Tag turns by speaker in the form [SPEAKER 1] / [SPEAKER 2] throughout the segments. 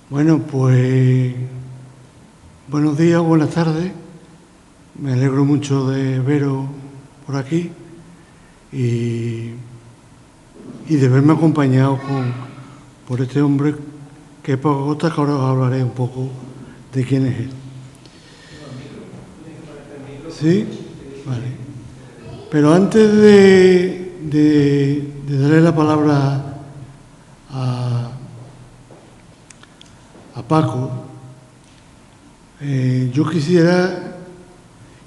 [SPEAKER 1] Bueno, pues buenos días, buenas tardes. Me alegro mucho de veros por aquí y de verme acompañado por este hombre que es Paco Costa, que ahora os hablaré un poco de quién es él. ¿Sí? Vale. Pero antes de darle la palabra a Paco, yo quisiera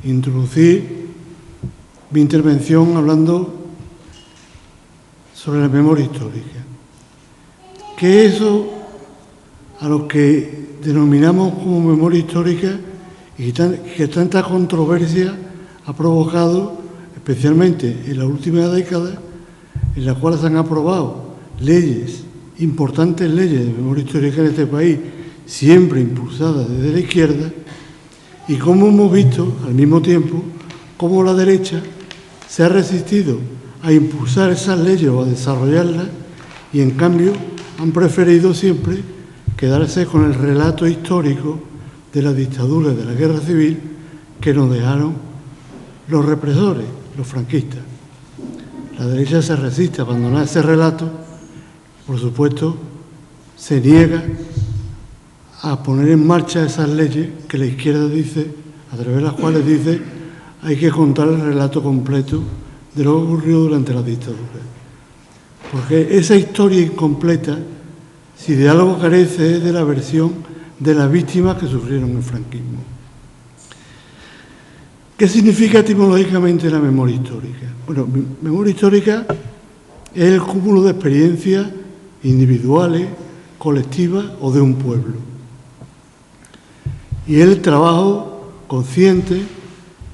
[SPEAKER 1] introducir mi intervención hablando sobre la memoria histórica, que es eso a lo que denominamos como memoria histórica y que tanta controversia ha provocado, especialmente en la última década, en la cual se han aprobado leyes, importantes leyes de memoria histórica en este país, siempre impulsadas desde la izquierda, y cómo hemos visto al mismo tiempo cómo la derecha se ha resistido a impulsar esas leyes o a desarrollarlas y en cambio han preferido siempre quedarse con el relato histórico de la dictadura, de la guerra civil que nos dejaron los represores, los franquistas. La derecha se resiste a abandonar ese relato, por supuesto, se niega a poner en marcha esas leyes que la izquierda dice, a través de las cuales dice hay que contar el relato completo de lo que ocurrió durante la dictadura. Porque esa historia incompleta, si de algo carece, es de la versión de las víctimas que sufrieron el franquismo. ¿Qué significa etimológicamente la memoria histórica? Bueno, memoria histórica es el cúmulo de experiencias individuales, colectivas o de un pueblo. Y es el trabajo consciente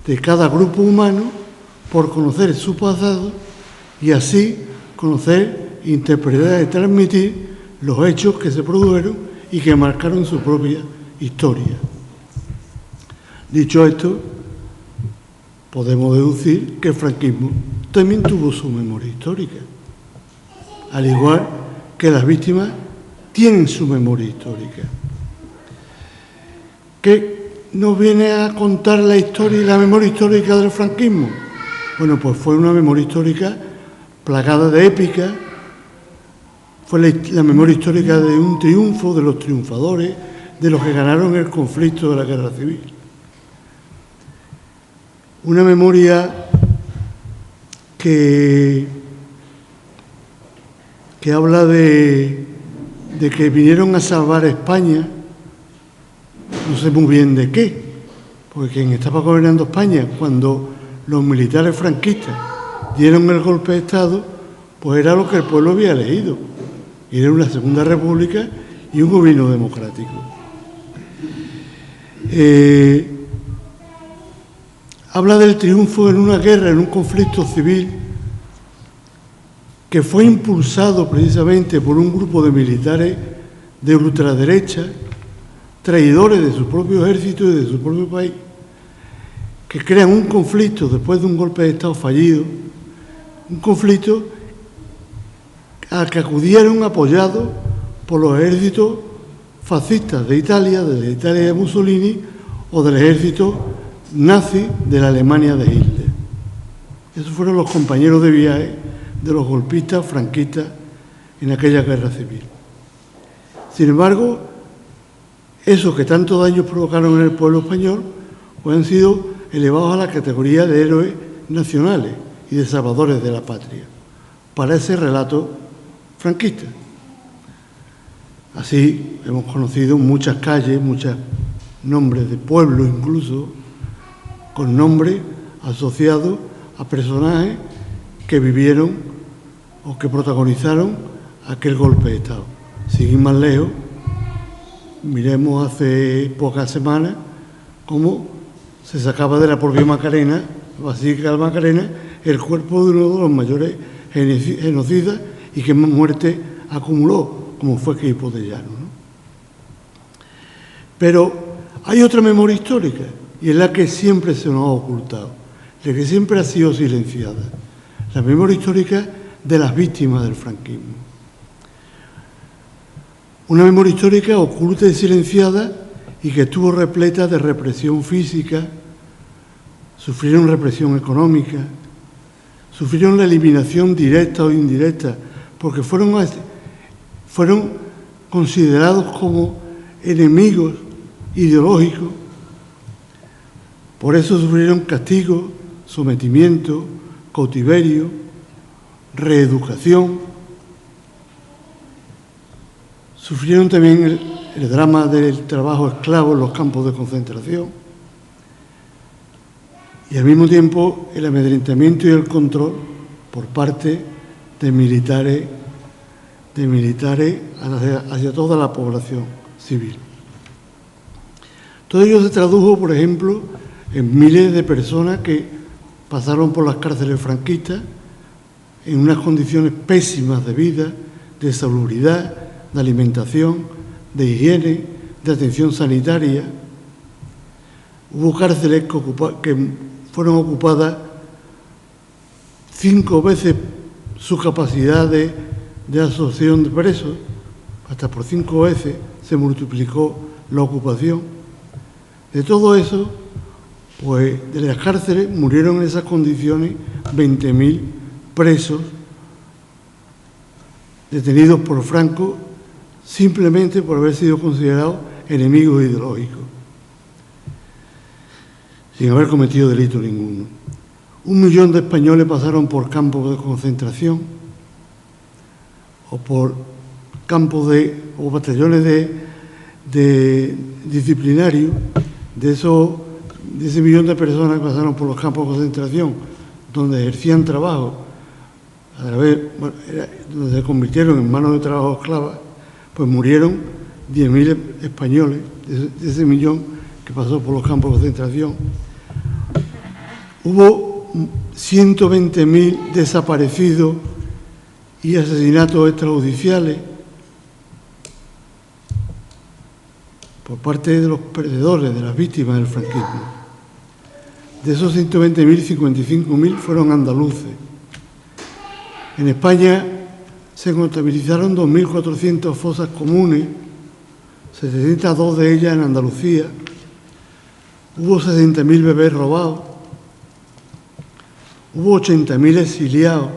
[SPEAKER 1] de cada grupo humano por conocer su pasado y así conocer, interpretar y transmitir los hechos que se produjeron y que marcaron su propia historia. Dicho esto, podemos deducir que el franquismo también tuvo su memoria histórica, al igual que las víctimas tienen su memoria histórica. ¿Qué nos viene a contar la historia y la memoria histórica del franquismo? Bueno, pues fue una memoria histórica plagada de épica, fue la memoria histórica de un triunfo, de los triunfadores, de los que ganaron el conflicto de la guerra civil. Una memoria que habla de que vinieron a salvar a España, no sé muy bien de qué, porque quien estaba gobernando España cuando los militares franquistas dieron el golpe de Estado, pues era lo que el pueblo había elegido, y era una segunda república y un gobierno democrático. Habla del triunfo en una guerra, en un conflicto civil, que fue impulsado precisamente por un grupo de militares de ultraderecha, traidores de su propio ejército y de su propio país, que crean un conflicto después de un golpe de Estado fallido, un conflicto al que acudieron apoyados por los ejércitos fascistas de Italia, de la Italia de Mussolini o del ejército nazi de la Alemania de Hitler. Esos fueron los compañeros de viaje de los golpistas franquistas en aquella guerra civil. Sin embargo, esos que tanto daño provocaron en el pueblo español, pues han sido elevados a la categoría de héroes nacionales y de salvadores de la patria, para ese relato franquista. Así hemos conocido muchas calles, muchos nombres de pueblos incluso, con nombres asociados a personajes que vivieron o que protagonizaron aquel golpe de Estado. Sin ir más lejos, miremos hace pocas semanas cómo se sacaba de la propia Macarena, Basílica de Macarena, el cuerpo de uno de los mayores genocidas y que más muerte acumuló, como fue Queipo de Llano, ¿no? Pero hay otra memoria histórica, y es la que siempre se nos ha ocultado, la que siempre ha sido silenciada, la memoria histórica de las víctimas del franquismo. Una memoria histórica oculta y silenciada y que estuvo repleta de represión física, sufrieron represión económica, sufrieron la eliminación directa o indirecta, porque fueron considerados como enemigos ideológicos. Por eso sufrieron castigo, sometimiento, cautiverio, reeducación. Sufrieron también el drama del trabajo esclavo en los campos de concentración y al mismo tiempo el amedrentamiento y el control por parte de militares hacia toda la población civil. Todo ello se tradujo, por ejemplo, en miles de personas que pasaron por las cárceles franquistas en unas condiciones pésimas de vida, de salubridad, de alimentación, de higiene, de atención sanitaria. Hubo cárceles que fueron ocupadas 5 veces su capacidad de absorción de presos, hasta por 5 veces se multiplicó la ocupación. De todo eso, pues de las cárceles murieron en esas condiciones 20.000 presos detenidos por Franco simplemente por haber sido considerados enemigos ideológicos, sin haber cometido delito ninguno. 1 millón de españoles pasaron por campos de concentración o por campos o batallones de disciplinarios. De ese millón de personas que pasaron por los campos de concentración, donde ejercían trabajo, donde se convirtieron en manos de trabajo esclavas, pues murieron 10.000 españoles, de ese millón que pasó por los campos de concentración. Hubo 120.000 desaparecidos y asesinatos extrajudiciales por parte de los perdedores, de las víctimas del franquismo. De esos 120.000, 55.000 fueron andaluces. En España se contabilizaron 2.400 fosas comunes, 702 de ellas en Andalucía. Hubo 60.000 bebés robados. Hubo 80.000 exiliados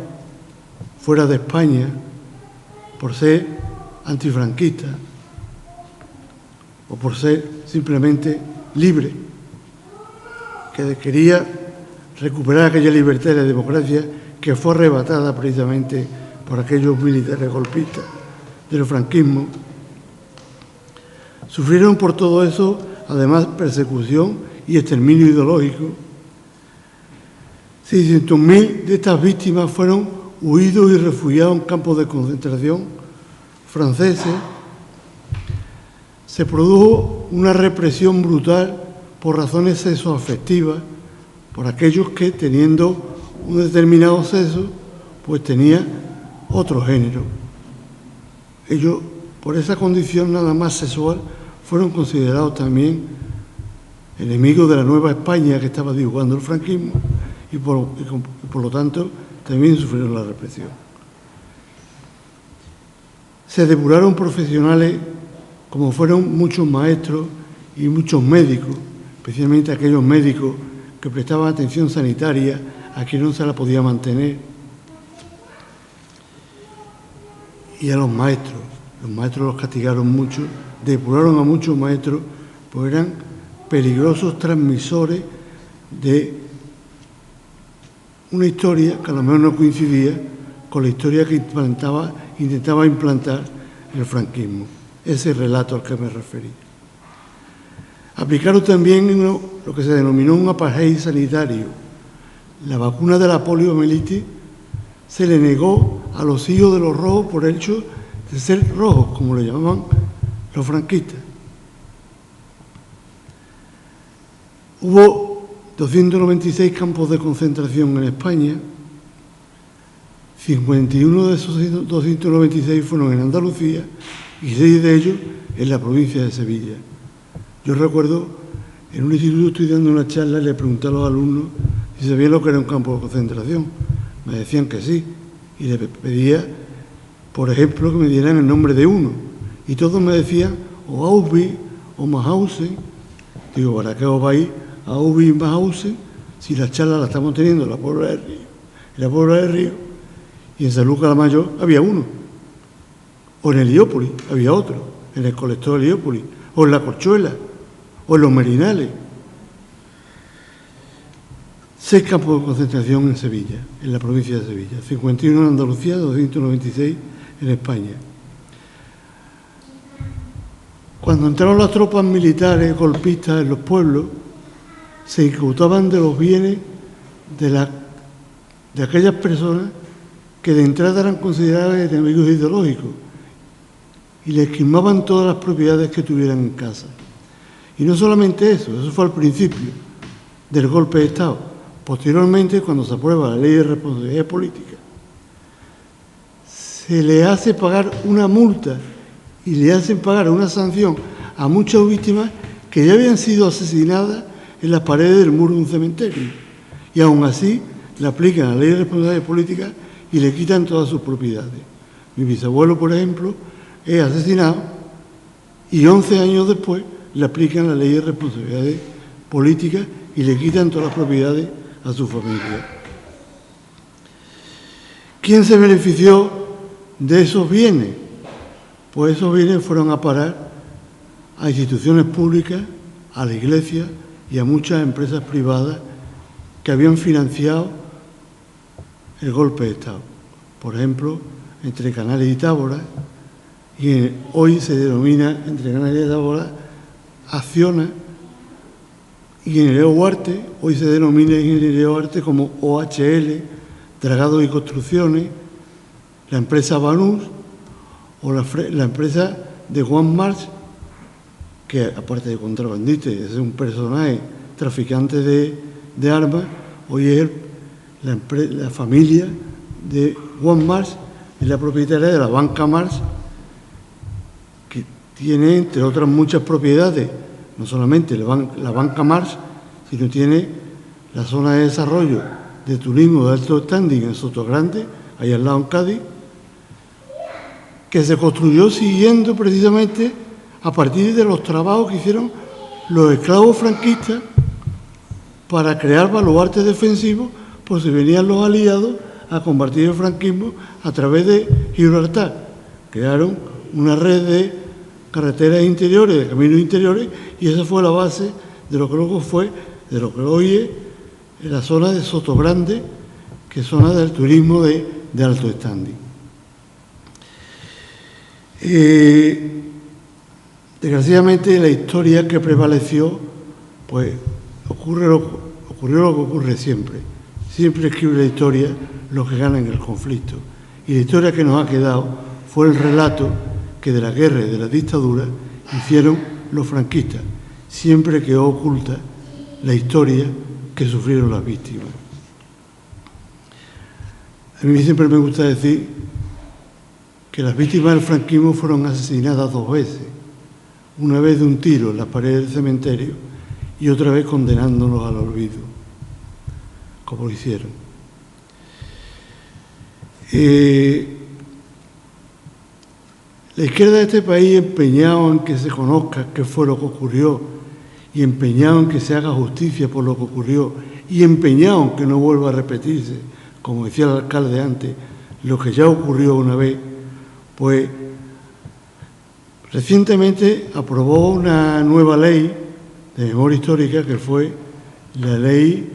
[SPEAKER 1] fuera de España por ser antifranquistas o por ser simplemente libre, que quería recuperar aquella libertad y la democracia que fue arrebatada precisamente por aquellos militares golpistas del franquismo. Sufrieron por todo eso, además, persecución y exterminio ideológico. 600.000 de estas víctimas fueron huidos y refugiados en campos de concentración franceses. Se produjo una represión brutal por razones sexoafectivas, por aquellos que, teniendo un determinado sexo, pues tenía otro género. Ellos, por esa condición nada más sexual, fueron considerados también enemigos de la Nueva España que estaba dibujando el franquismo y por lo tanto también sufrieron la represión. Se depuraron profesionales como fueron muchos maestros y muchos médicos, especialmente aquellos médicos que prestaban atención sanitaria a quien no se la podía mantener. Y a los maestros los castigaron mucho, depuraron a muchos maestros, pues eran peligrosos transmisores de una historia que a lo mejor no coincidía con la historia que intentaba implantar el franquismo. Ese relato al que me referí. Aplicaron también lo que se denominó un apartheid sanitario. La vacuna de la poliomielitis se le negó a los hijos de los rojos por el hecho de ser rojos, como le llamaban los franquistas. Hubo 296 campos de concentración en España. 51 de esos 296 fueron en Andalucía y 6 de ellos en la provincia de Sevilla. Yo recuerdo, en un instituto estoy dando una charla y le pregunté a los alumnos si sabían lo que era un campo de concentración. Me decían que sí, y les pedía, por ejemplo, que me dieran el nombre de uno. y todos me decían o Auschwitz o Mauthausen. Digo, ¿para qué os vais a Auschwitz y Mauthausen si la charla la estamos teniendo en la Puebla del Río? En la Puebla del Río, y en San Lucas la Mayor había uno, o en Heliópolis había otro, en el colector de Heliópolis, o en La Corchuela, o en Los Merinales. 6 campos de concentración en Sevilla, en la provincia de Sevilla, 51 en Andalucía, 296 en España. Cuando entraron las tropas militares golpistas en los pueblos, se incautaban de los bienes de aquellas personas que de entrada eran consideradas enemigos ideológicos y les quemaban todas las propiedades que tuvieran en casa. Y no solamente eso fue al principio del golpe de Estado. Posteriormente, cuando se aprueba la Ley de Responsabilidad Política, se le hace pagar una multa y le hacen pagar una sanción a muchas víctimas que ya habían sido asesinadas en las paredes del muro de un cementerio. Y aún así le aplican la Ley de Responsabilidad Política y le quitan todas sus propiedades. Mi bisabuelo, por ejemplo, es asesinado y 11 años después le aplican la Ley de Responsabilidad Política y le quitan todas las propiedades a su familia. ¿Quién se benefició de esos bienes? Pues esos bienes fueron a parar a instituciones públicas, a la Iglesia y a muchas empresas privadas que habían financiado el golpe de Estado. Por ejemplo, entre Canales y Tábora, y hoy se denomina entre Canales y Tábora Acciona, y en el Huarte, hoy se denomina en el Huarte como OHL, Dragados y Construcciones, la empresa Banús o la empresa de Juan March, que aparte de contrabandista, es un personaje traficante de armas, hoy es la familia de Juan March, es la propietaria de la Banca March, que tiene, entre otras muchas propiedades, no solamente la Banca March, sino tiene la zona de desarrollo de turismo de alto standing en Sotogrande, ahí al lado en Cádiz, que se construyó siguiendo precisamente a partir de los trabajos que hicieron los esclavos franquistas para crear baluartes defensivos por si venían los aliados a combatir el franquismo a través de Gibraltar. Crearon una red de carreteras interiores, de caminos interiores, y esa fue la base de lo que luego fue, de lo que hoy es en la zona de Sotogrande, que es zona del turismo de alto standing. Desgraciadamente, la historia que prevaleció, pues ocurrió lo que ocurre siempre. Siempre escribe la historia los que ganan el conflicto. Y la historia que nos ha quedado fue el relato que de la guerra y de la dictadura hicieron los franquistas. Siempre quedó oculta la historia que sufrieron las víctimas. A mí siempre me gusta decir que las víctimas del franquismo fueron asesinadas 2 veces. Una vez de un tiro en las paredes del cementerio y otra vez condenándolos al olvido, como lo hicieron. La izquierda de este país, empeñado en que se conozca qué fue lo que ocurrió y empeñado en que se haga justicia por lo que ocurrió y empeñado en que no vuelva a repetirse, como decía el alcalde antes, lo que ya ocurrió una vez, pues recientemente aprobó una nueva ley de memoria histórica que fue la ley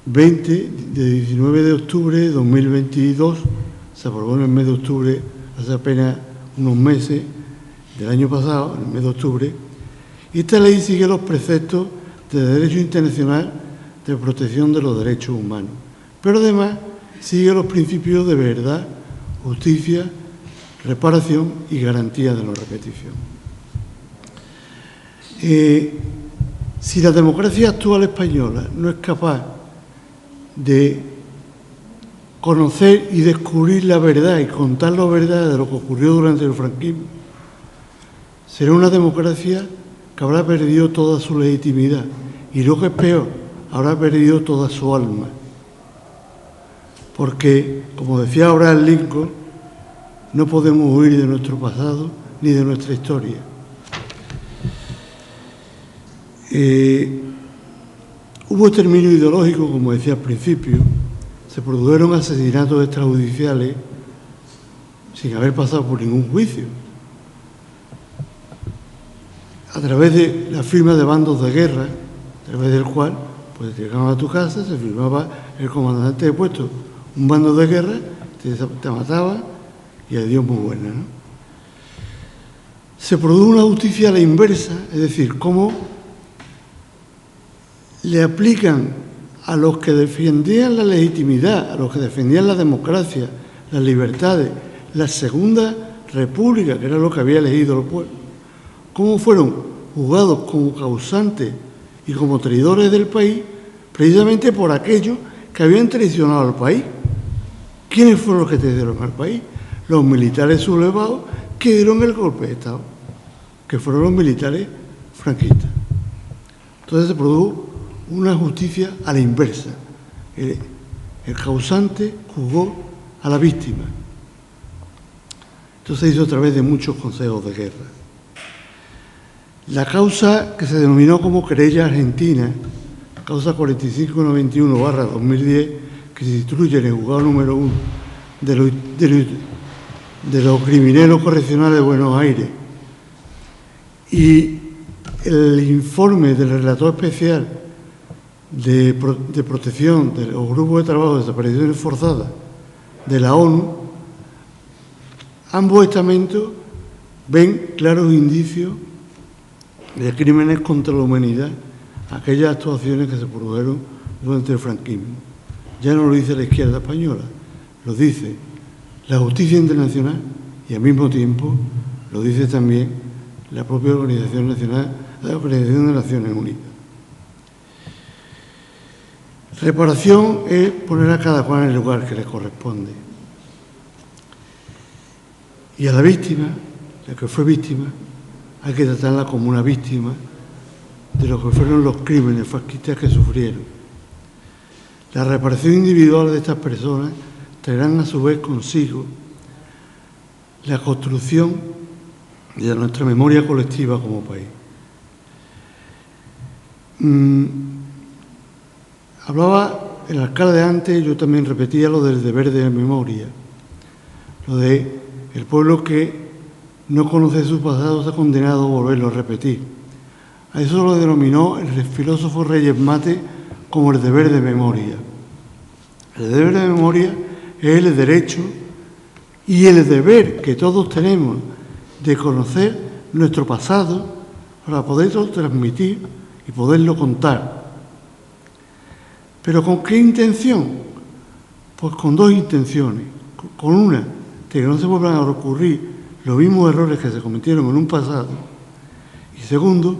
[SPEAKER 1] 20 de 19 de octubre de 2022, se aprobó en el mes de octubre, hace apenas unos meses del año pasado, en el mes de octubre, y esta ley sigue los preceptos de derecho internacional de protección de los derechos humanos, pero además sigue los principios de verdad, justicia, reparación y garantía de no repetición. Si la democracia actual española no es capaz de conocer y descubrir la verdad y contar la verdad de lo que ocurrió durante el franquismo, será una democracia que habrá perdido toda su legitimidad y, lo que es peor, habrá perdido toda su alma. Porque, como decía Abraham Lincoln, no podemos huir de nuestro pasado ni de nuestra historia. Hubo exterminio ideológico, como decía al principio, se produjeron asesinatos extrajudiciales sin haber pasado por ningún juicio, a través de la firma de bandos de guerra, a través del cual pues llegaban a tu casa, se firmaba el comandante de puesto, un bando de guerra, te mataba y adiós muy buena, ¿no? Se produjo una justicia a la inversa, es decir, cómo le aplican a los que defendían la legitimidad, a los que defendían la democracia, las libertades, la Segunda República, que era lo que había elegido el pueblo, cómo fueron juzgados como causantes y como traidores del país, precisamente por aquellos que habían traicionado al país. ¿Quiénes fueron los que traicionaron al país? Los militares sublevados que dieron el golpe de Estado, que fueron los militares franquistas. Entonces se produjo una justicia a la inversa. El causante juzgó a la víctima. Esto se hizo a través de muchos consejos de guerra. La causa que se denominó como querella argentina, causa 4591/2010, que se instruye en el juzgado número 1 de los criminales correccionales de Buenos Aires, y el informe del relator especial de protección de los grupos de trabajo de desapariciones forzadas de la ONU, ambos estamentos ven claros indicios de crímenes contra la humanidad, aquellas actuaciones que se produjeron durante el franquismo. Ya no lo dice la izquierda española, lo dice la justicia internacional y al mismo tiempo lo dice también la propia Organización Nacional, la Organización de Naciones Unidas. Reparación es poner a cada cual en el lugar que le corresponde. Y a la víctima, la que fue víctima, hay que tratarla como una víctima de lo que fueron los crímenes fascistas que sufrieron. La reparación individual de estas personas traerán a su vez consigo la construcción de nuestra memoria colectiva como país. Hablaba el alcalde antes, yo también repetía lo del deber de memoria, lo de el pueblo que no conoce su pasado está condenado a volverlo a repetir. A eso lo denominó el filósofo Reyes Mate como el deber de memoria. El deber de memoria es el derecho y el deber que todos tenemos de conocer nuestro pasado para poderlo transmitir y poderlo contar. ¿Pero con qué intención? Pues con dos intenciones. Con una, de que no se vuelvan a ocurrir los mismos errores que se cometieron en un pasado. Y segundo,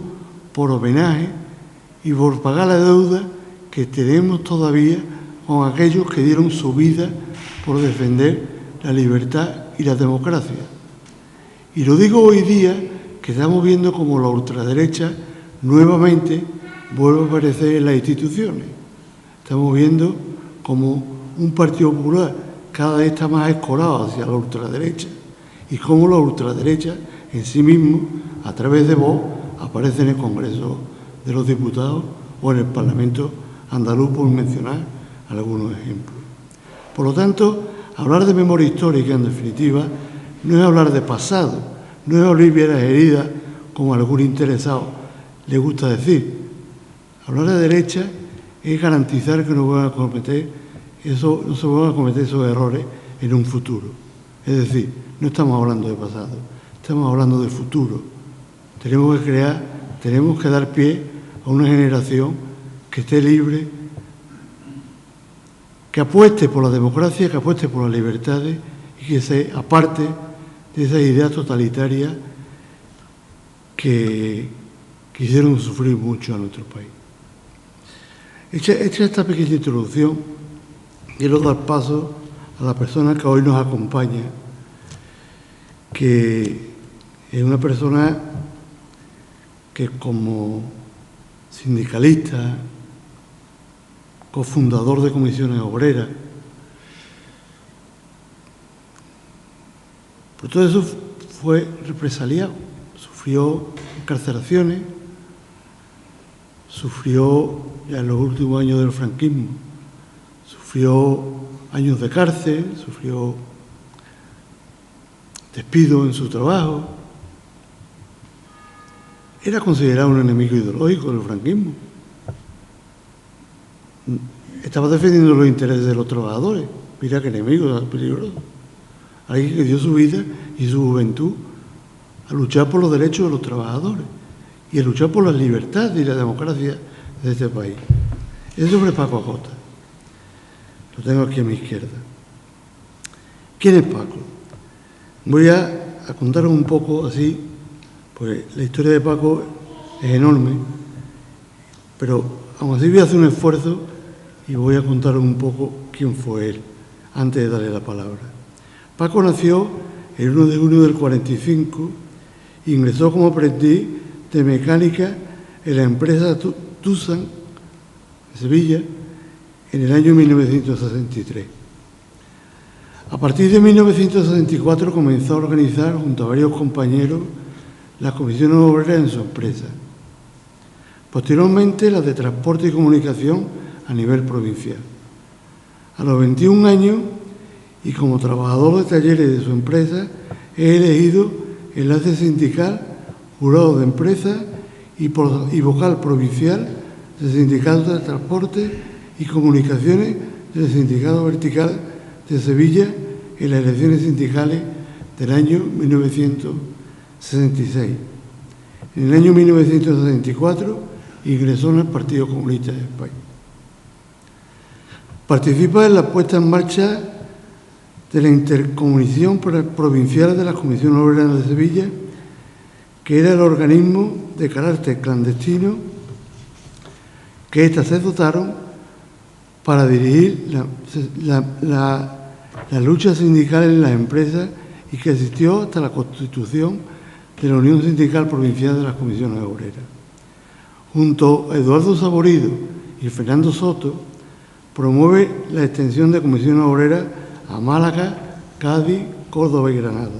[SPEAKER 1] por homenaje y por pagar la deuda que tenemos todavía con aquellos que dieron su vida por defender la libertad y la democracia. Y lo digo hoy día, que estamos viendo como la ultraderecha nuevamente vuelve a aparecer en las instituciones. Estamos viendo como un Partido Popular cada vez está más escorado hacia la ultraderecha y cómo la ultraderecha en sí mismo, a través de Vox, aparece en el Congreso de los Diputados o en el Parlamento andaluz, por mencionar algunos ejemplos. Por lo tanto, hablar de memoria histórica, en definitiva, no es hablar de pasado, no es abrir viejas heridas, como a algún interesado le gusta decir. Hablar de derecha es garantizar que no se vuelvan a cometer esos errores en un futuro. Es decir, no estamos hablando de pasado, estamos hablando de futuro. Tenemos que dar pie a una generación que esté libre, que apueste por la democracia, que apueste por las libertades y que se aparte de esas ideas totalitarias que hicieron sufrir mucho a nuestro país. Hecha esta pequeña introducción, quiero dar paso a la persona que hoy nos acompaña, que es una persona que como sindicalista, cofundador de comisiones obreras, por todo eso fue represaliado, sufrió encarcelaciones, sufrió ya en los últimos años del franquismo, sufrió años de cárcel, sufrió despido en su trabajo. Era considerado un enemigo ideológico del franquismo. Estaba defendiendo los intereses de los trabajadores. Mira qué enemigo tan peligroso. Alguien que dio su vida y su juventud a luchar por los derechos de los trabajadores y a luchar por las libertades y la democracia de este país. Es sobre Paco Acosta. Lo tengo aquí a mi izquierda. ¿Quién es Paco? Voy a contaros un poco así, pues la historia de Paco es enorme, pero aún así voy a hacer un esfuerzo y voy a contaros un poco quién fue él, antes de darle la palabra. Paco nació el 1 de junio del 45 e ingresó como aprendiz de mecánica en la empresa Tusan, de Sevilla, en el año 1963. A partir de 1964 comenzó a organizar, junto a varios compañeros, las comisiones obreras en su empresa. Posteriormente, las de transporte y comunicación a nivel provincial. A los 21 años, y como trabajador de talleres de su empresa, es elegido enlace sindical, jurado de empresa y vocal provincial del Sindicato de Transporte y Comunicaciones del Sindicato Vertical de Sevilla en las elecciones sindicales del año 1966. En el año 1964 ingresó en el Partido Comunista de España. Participa en la puesta en marcha de la Intercomisión Provincial de las Comisiones Obreras de Sevilla, que era el organismo de carácter clandestino que éstas se dotaron para dirigir la lucha sindical en las empresas y que existió hasta la constitución de la Unión Sindical Provincial de las Comisiones Obreras. Junto a Eduardo Saborido y Fernando Soto, promueve la extensión de comisiones obreras a Málaga, Cádiz, Córdoba y Granada.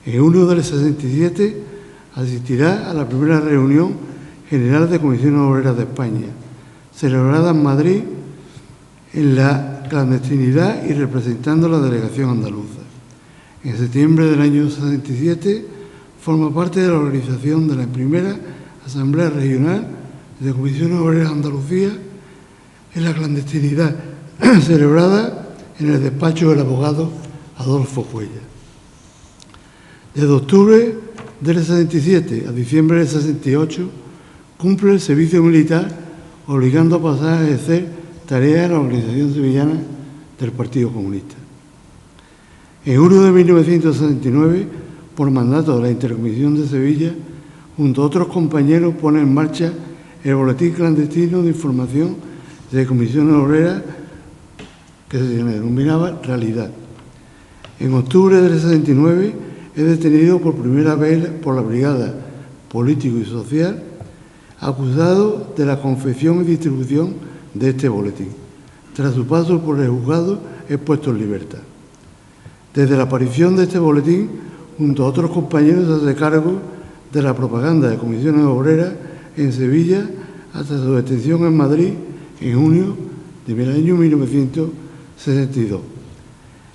[SPEAKER 1] En junio del 67 asistirá a la primera reunión general de comisiones obreras de España, celebrada en Madrid en la clandestinidad y representando a la delegación andaluza. En septiembre del año 67 forma parte de la organización de la primera Asamblea Regional de Comisiones Obreras de Andalucía en la clandestinidad, celebrada en el despacho del abogado Adolfo Cuellar. Desde octubre del 67 a diciembre del 68 cumple el servicio militar, obligando a pasar a ejercer tareas en la organización sevillana del Partido Comunista. En junio de 1969, por mandato de la Intercomisión de Sevilla, junto a otros compañeros pone en marcha el Boletín Clandestino de Información de Comisiones Obreras, que se denominaba Realidad. En octubre del 69 es detenido por primera vez por la Brigada Político y Social, acusado de la confección y distribución de este boletín. Tras su paso por el juzgado es puesto en libertad. Desde la aparición de este boletín, junto a otros compañeros, se hace cargo de la propaganda de comisiones obreras en Sevilla hasta su detención en Madrid en junio del año 1962.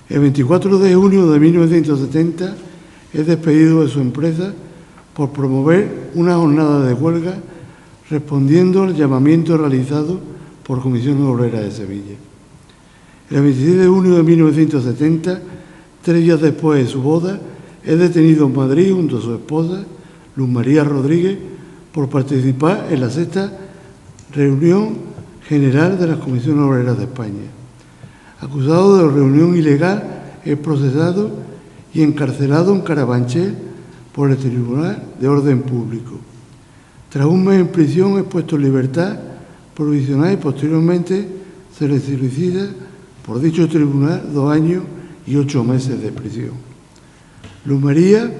[SPEAKER 1] El 24 de junio de 1970 es despedido de su empresa por promover una jornada de huelga respondiendo al llamamiento realizado por Comisiones Obreras de Sevilla. El 26 de junio de 1970, 3 días después de su boda, es detenido en Madrid junto a su esposa, Luz María Rodríguez, por participar en la 6ª reunión general de las Comisiones Obreras de España. Acusado de reunión ilegal, es procesado y encarcelado en Carabanchel por el Tribunal de Orden Público. Tras un mes en prisión es puesto en libertad provisional y posteriormente se le solicita por dicho tribunal 2 años y 8 meses de prisión. Luz María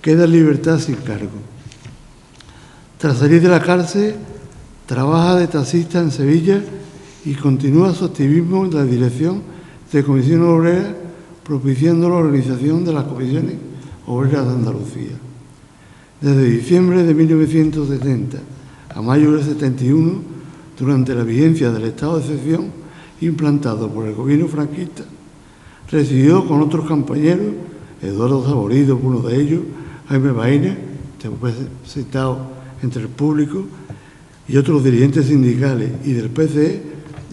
[SPEAKER 1] queda en libertad sin cargo. Tras salir de la cárcel, trabaja de taxista en Sevilla y continúa su activismo en la dirección de Comisiones Obreras, propiciando la organización de las comisiones Obreras de Andalucía. Desde diciembre de 1970 a mayo del 71, durante la vigencia del estado de excepción implantado por el gobierno franquista, residió con otros compañeros, Eduardo Saborido, uno de ellos, Jaime Baena, después citado entre el público, y otros dirigentes sindicales y del PCE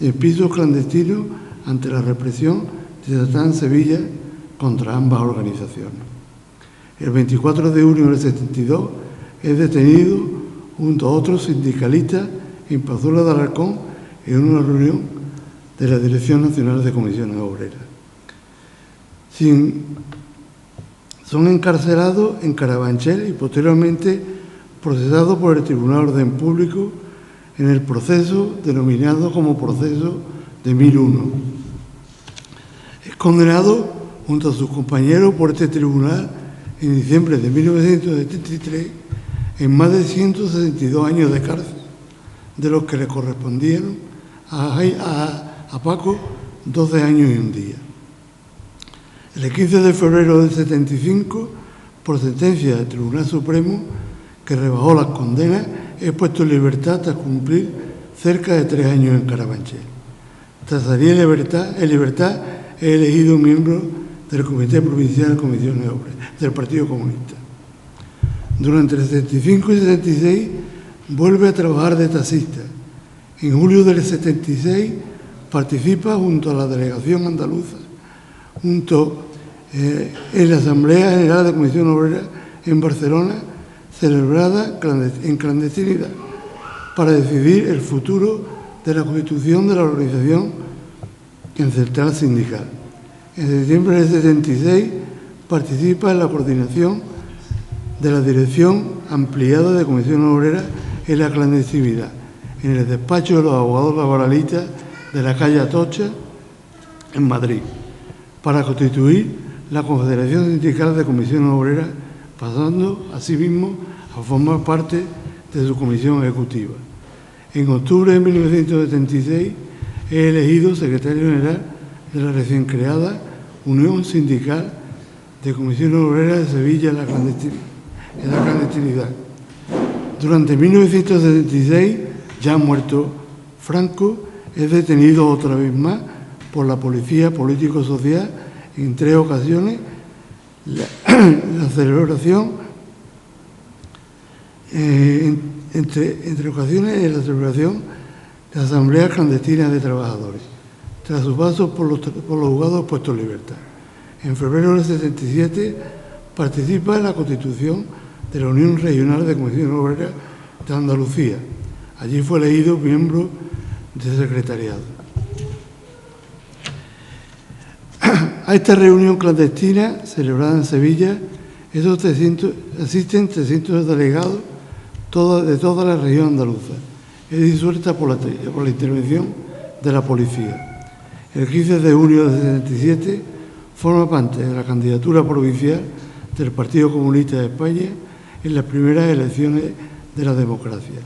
[SPEAKER 1] en pisos clandestinos ante la represión desatada en Sevilla contra ambas organizaciones. El 24 de junio del 72 es detenido junto a otros sindicalistas en Pazuela de Alarcón en una reunión de la Dirección Nacional de Comisiones Obreras. Son encarcelados en Carabanchel y posteriormente procesados por el Tribunal de Orden Público en el proceso denominado como proceso de 1001. Es condenado junto a sus compañeros por este tribunal en diciembre de 1973 en más de 162 años de cárcel, de los que le correspondieron a Paco 12 años y un día. El 15 de febrero del 75, por sentencia del Tribunal Supremo, que rebajó las condenas, es puesto en libertad tras cumplir cerca de 3 años en Carabanchel. Tras salir en libertad, es elegido miembro del Comité Provincial de Comisiones Obreras del Partido Comunista. Durante el 75 y 76 vuelve a trabajar de taxista. En julio del 76 participa junto a la delegación andaluza, en la Asamblea General de Comisión Obrera en Barcelona, celebrada en clandestinidad, para decidir el futuro de la constitución de la organización en central sindical. En septiembre del 76 participa en la coordinación de la Dirección Ampliada de Comisiones Obreras en la clandestinidad, en el despacho de los abogados laboralistas de la calle Atocha, en Madrid, para constituir la Confederación Sindical de Comisiones Obreras, pasando asimismo a formar parte de su comisión ejecutiva. En octubre de 1976 es elegido secretario general de la recién creada Unión Sindical de Comisiones Obreras de Sevilla en la clandestinidad. Durante 1976, ya muerto Franco, es detenido otra vez más por la Policía Político-Social en 3 ocasiones. La celebración, entre ocasiones, en la celebración de asambleas clandestinas de trabajadores, tras su paso por los juzgados puestos en libertad. En febrero del 77 participa en la constitución de la Unión Regional de Comisiones Obreras de Andalucía. Allí fue elegido miembro del secretariado. A esta reunión clandestina, celebrada en Sevilla, asisten 300 delegados de toda la región andaluza. Es disuelta por la intervención de la policía. El 15 de junio del 77 forma parte de la candidatura provincial del Partido Comunista de España en las primeras elecciones de la democracia.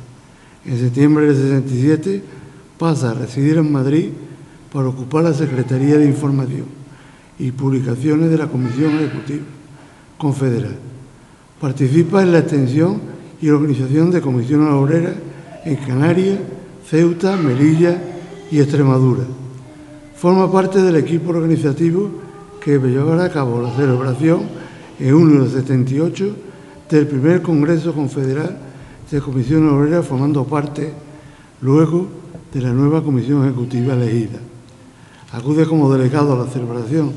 [SPEAKER 1] En septiembre del 67 pasa a residir en Madrid para ocupar la Secretaría de Información y Publicaciones de la Comisión Ejecutiva Confederal. Participa en la extensión y organización de comisiones obreras en Canarias, Ceuta, Melilla y Extremadura. Forma parte del equipo organizativo que llevará a cabo la celebración en junio del 78 del primer Congreso Confederal de Comisiones Obreras, formando parte luego de la nueva Comisión Ejecutiva elegida. Acude como delegado a la celebración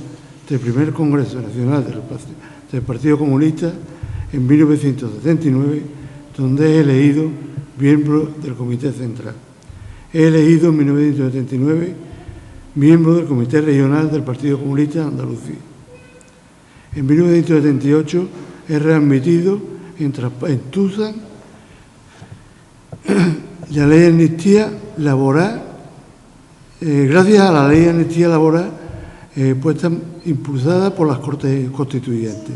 [SPEAKER 1] del primer Congreso Nacional del Partido Comunista en 1979, donde es elegido miembro del Comité Central. Es elegido en 1979 miembro del Comité Regional del Partido Comunista de Andalucía. En 1978 es readmitido en Tusa la ley de amnistía laboral, gracias a la ley de amnistía laboral impulsada por las Cortes Constituyentes.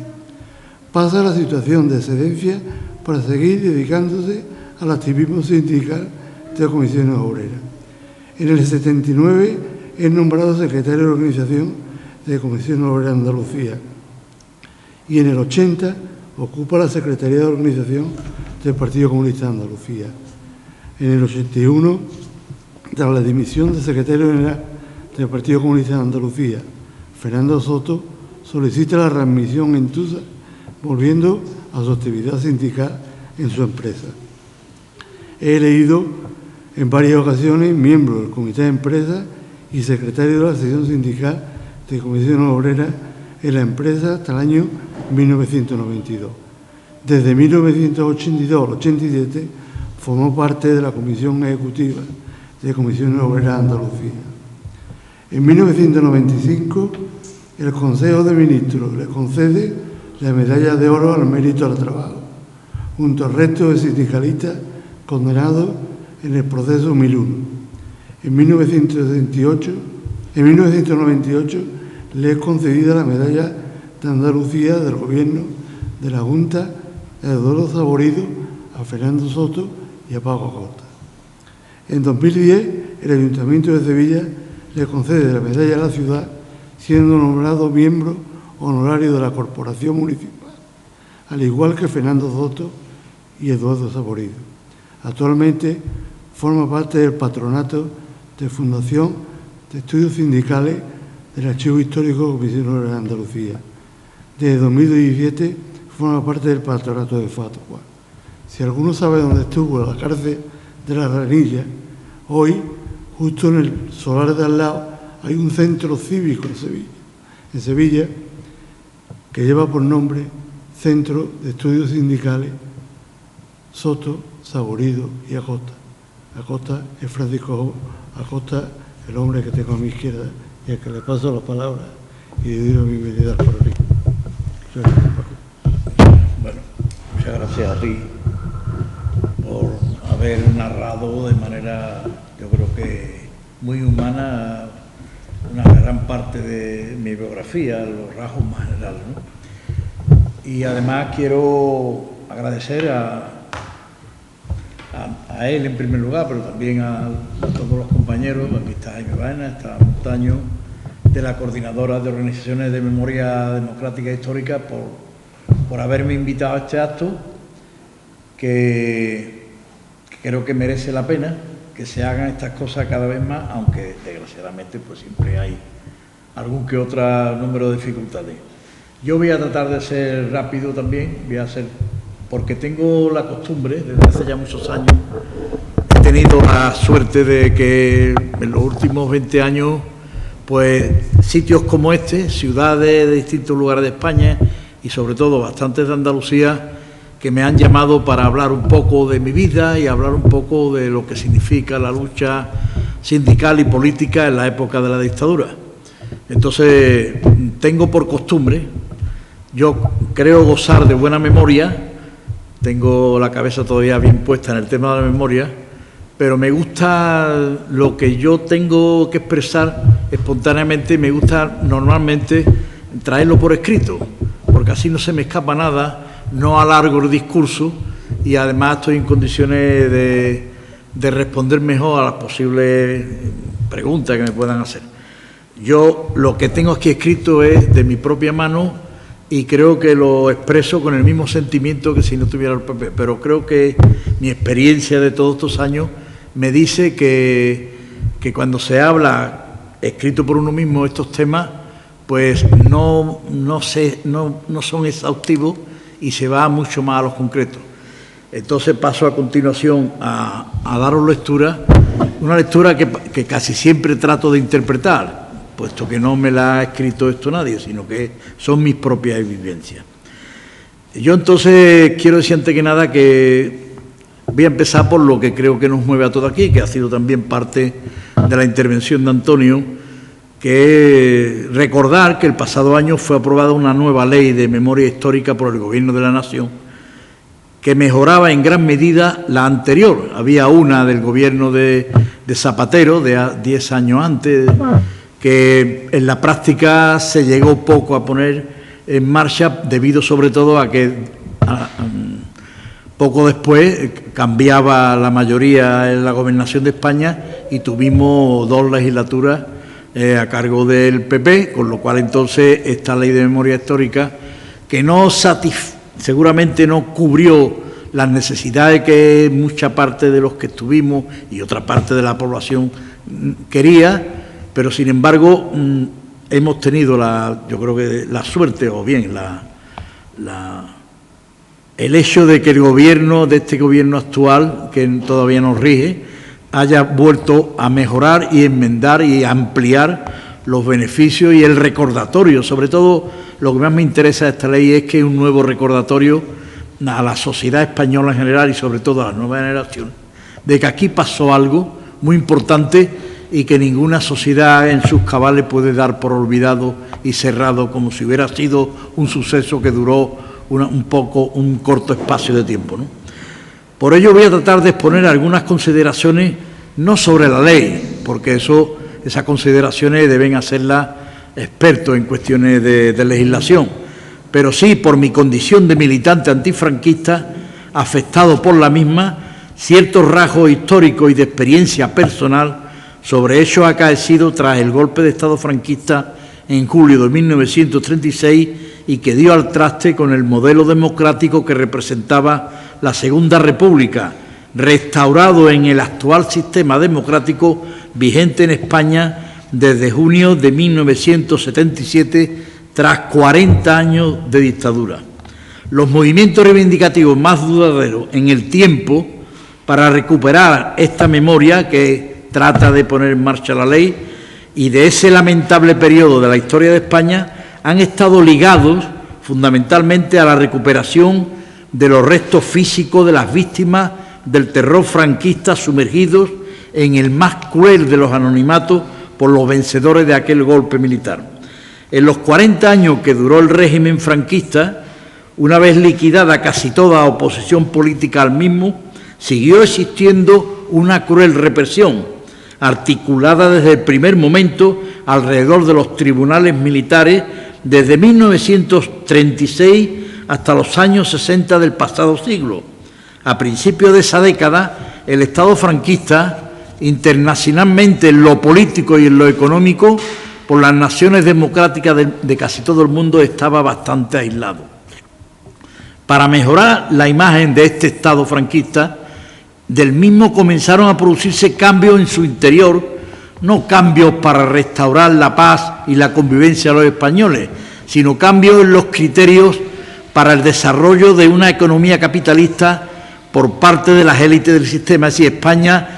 [SPEAKER 1] Pasa a la situación de excedencia para seguir dedicándose al activismo sindical de comisiones obreras. En el 79 es nombrado secretario de Organización de Comisiones Obreras de Andalucía y en el 80 ocupa la Secretaría de Organización del Partido Comunista de Andalucía. En el 81, tras la dimisión del secretario general del Partido Comunista de Andalucía, Fernando Soto, solicita la readmisión en Tusa, volviendo a su actividad sindical en su empresa. He elegido en varias ocasiones miembro del Comité de Empresa y secretario de la sección sindical de Comisiones Obreras en la empresa hasta el año 1992. Desde 1982 al 87 formó parte de la Comisión Ejecutiva de Comisiones Obreras de Andalucía. En 1995, el Consejo de Ministros le concede la Medalla de Oro al Mérito al Trabajo, junto al resto de sindicalistas condenados en el proceso 1001. En 1998 le es concedida la Medalla de Andalucía del Gobierno de la Junta Eduardo Saborido a Fernando Soto y a Paco Acosta. En 2010, el Ayuntamiento de Sevilla le concede la Medalla a la ciudad, siendo nombrado miembro honorario de la Corporación Municipal, al igual que Fernando Soto y Eduardo Saborido. Actualmente forma parte del patronato de Fundación de Estudios Sindicales del Archivo Histórico de Comisiones Obreras de Andalucía. Desde 2017 forma parte del patronato de Fatua. Si alguno sabe dónde estuvo la cárcel de la Ranilla, hoy, justo en el solar de al lado, hay un centro cívico en Sevilla, que lleva por nombre Centro de Estudios Sindicales Soto, Saborido y Acosta. Acosta es Francisco Acosta, el hombre que tengo a mi izquierda y al que le paso la palabra y le doy la bienvenida por aquí.
[SPEAKER 2] Bueno, muchas gracias a ti por haber narrado de manera, yo creo que muy humana, una gran parte de mi biografía, los rasgos más generales, ¿no? Y además quiero agradecer a él en primer lugar, pero también a todos los compañeros, aquí está Jaime Baena, está Montaño, de la Coordinadora de Organizaciones de Memoria Democrática e Histórica, por haberme invitado a este acto, que creo que merece la pena que se hagan estas cosas cada vez más, aunque desgraciadamente pues siempre hay algún que otro número de dificultades. Yo voy a tratar de ser rápido también, porque tengo la costumbre, desde hace ya muchos años, he tenido la suerte de que en los últimos 20 años, pues sitios como este, ciudades de distintos lugares de España y sobre todo bastantes de Andalucía, que me han llamado para hablar un poco de mi vida y hablar un poco de lo que significa la lucha sindical y política en la época de la dictadura. Entonces, tengo por costumbre, yo creo gozar de buena memoria, tengo la cabeza todavía bien puesta en el tema de la memoria, pero me gusta lo que yo tengo que expresar espontáneamente, me gusta normalmente traerlo por escrito, porque así no se me escapa nada, no alargo el discurso y además estoy en condiciones de responder mejor a las posibles preguntas que me puedan hacer. Yo lo que tengo aquí escrito es de mi propia mano y creo que lo expreso con el mismo sentimiento que si no tuviera el papel, pero creo que mi experiencia de todos estos años me dice que cuando se habla escrito por uno mismo estos temas, pues no son exhaustivos y se va mucho más a los concretos. Entonces paso a continuación a daros lectura, una lectura que casi siempre trato de interpretar, puesto que no me la ha escrito esto nadie, sino que son mis propias vivencias. Yo entonces quiero decir antes que nada que voy a empezar por lo que creo que nos mueve a todos aquí, que ha sido también parte de la intervención de Antonio, que es recordar que el pasado año fue aprobada una nueva ley de memoria histórica por el Gobierno de la Nación, que mejoraba en gran medida la anterior. Había una del gobierno de Zapatero, de 10 años antes, que en la práctica se llegó poco a poner en marcha, debido sobre todo a que poco después cambiaba la mayoría en la gobernación de España y tuvimos 2 legislaturas a cargo del PP, con lo cual entonces esta ley de memoria histórica que seguramente no cubrió las necesidades que mucha parte de los que estuvimos y otra parte de la población quería, pero sin embargo hemos tenido yo creo que la suerte, o bien el hecho de que el gobierno, de este gobierno actual, que todavía nos rige, haya vuelto a mejorar y enmendar y ampliar los beneficios y el recordatorio. Sobre todo, lo que más me interesa de esta ley es que es un nuevo recordatorio a la sociedad española en general y sobre todo a las nuevas generaciones, de que aquí pasó algo muy importante y que ninguna sociedad en sus cabales puede dar por olvidado y cerrado, como si hubiera sido un suceso que duró un corto espacio de tiempo, ¿no? Por ello voy a tratar de exponer algunas consideraciones, no sobre la ley, porque esas consideraciones deben hacerlas expertos en cuestiones de legislación, pero sí por mi condición de militante antifranquista, afectado por la misma, ciertos rasgos históricos y de experiencia personal sobre hechos acaecidos tras el golpe de Estado franquista en julio de 1936 y que dio al traste con el modelo democrático que representaba la Segunda República, restaurado en el actual sistema democrático vigente en España desde junio de 1977, tras 40 años de dictadura. Los movimientos reivindicativos más duraderos en el tiempo para recuperar esta memoria que trata de poner en marcha la ley y de ese lamentable periodo de la historia de España han estado ligados fundamentalmente a la recuperación de los restos físicos de las víctimas del terror franquista sumergidos en el más cruel de los anonimatos por los vencedores de aquel golpe militar. En los 40 años que duró el régimen franquista, una vez liquidada casi toda oposición política al mismo, siguió existiendo una cruel represión, articulada desde el primer momento alrededor de los tribunales militares desde 1936 hasta los años 60 del pasado siglo. A principios de esa década, el Estado franquista, internacionalmente en lo político y en lo económico, por las naciones democráticas de casi todo el mundo, estaba bastante aislado. Para mejorar la imagen de este Estado franquista, del mismo comenzaron a producirse cambios en su interior, no cambios para restaurar la paz y la convivencia de los españoles, sino cambios en los criterios para el desarrollo de una economía capitalista por parte de las élites del sistema. Es decir, España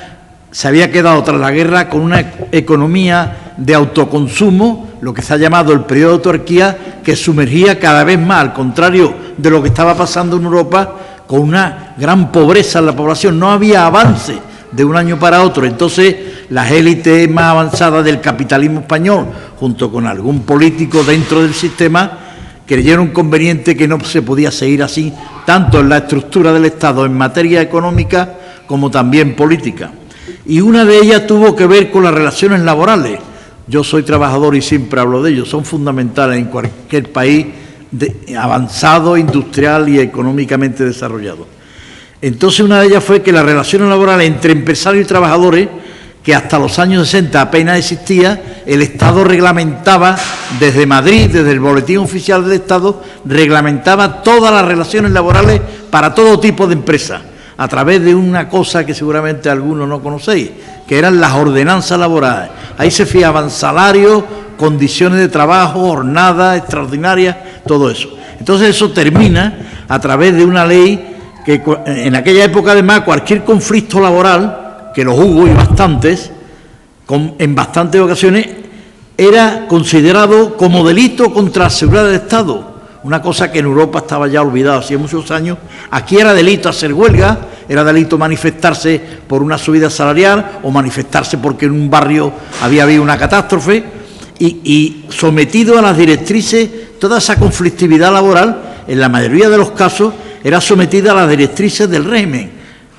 [SPEAKER 2] se había quedado tras la guerra con una economía de autoconsumo, lo que se ha llamado el periodo de autarquía, que sumergía cada vez más, al contrario de lo que estaba pasando en Europa, con una gran pobreza en la población. No había avance de un año para otro. Entonces, las élites más avanzadas del capitalismo español, junto con algún político dentro del sistema, creyeron conveniente que no se podía seguir así, tanto en la estructura del Estado en materia económica como también política. Y una de ellas tuvo que ver con las relaciones laborales. Yo soy trabajador y siempre hablo de ello, son fundamentales en cualquier país avanzado, industrial y económicamente desarrollado. Entonces, una de ellas fue que las relaciones laborales entre empresarios y trabajadores, que hasta los años 60 apenas existía, el Estado reglamentaba desde Madrid, desde el Boletín Oficial del Estado, reglamentaba todas las relaciones laborales para todo tipo de empresas, a través de una cosa que seguramente algunos no conocéis, que eran las ordenanzas laborales. Ahí se fijaban salarios, condiciones de trabajo, jornadas extraordinarias, todo eso. Entonces eso termina a través de una ley que en aquella época además cualquier conflicto laboral, que los hubo y bastantes, en bastantes ocasiones, era considerado como delito contra la seguridad del Estado. Una cosa que en Europa estaba ya olvidada hacía muchos años. Aquí era delito hacer huelga, era delito manifestarse por una subida salarial o manifestarse porque en un barrio había habido una catástrofe, y sometido a las directrices, toda esa conflictividad laboral, en la mayoría de los casos, era sometida a las directrices del régimen,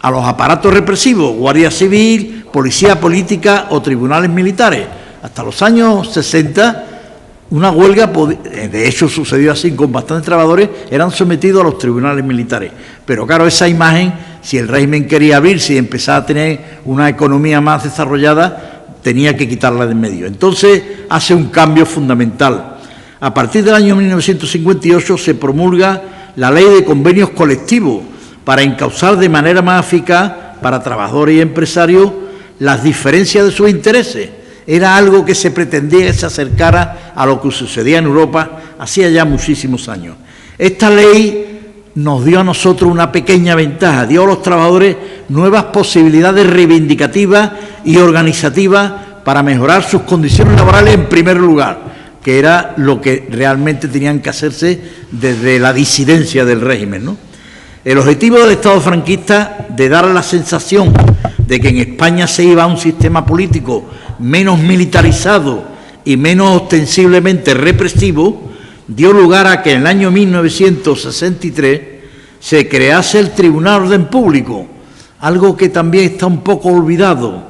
[SPEAKER 2] a los aparatos represivos, Guardia Civil, Policía Política o tribunales militares. Hasta los años 60, una huelga, de hecho sucedió así con bastantes trabajadores, eran sometidos a los tribunales militares. Pero claro, esa imagen, si el régimen quería abrirse y empezar a tener una economía más desarrollada, tenía que quitarla de en medio. Entonces hace un cambio fundamental. A partir del año 1958 se promulga la Ley de Convenios Colectivos para encauzar de manera más eficaz para trabajadores y empresarios las diferencias de sus intereses. Era algo que se pretendía que se acercara a lo que sucedía en Europa hacía ya muchísimos años. Esta ley nos dio a nosotros una pequeña ventaja, dio a los trabajadores nuevas posibilidades reivindicativas y organizativas para mejorar sus condiciones laborales en primer lugar, que era lo que realmente tenían que hacerse desde la disidencia del régimen, ¿no? El objetivo del Estado franquista de dar la sensación de que en España se iba a un sistema político menos militarizado y menos ostensiblemente represivo, dio lugar a que en el año 1963 se crease el Tribunal de Orden Público, algo que también está un poco olvidado,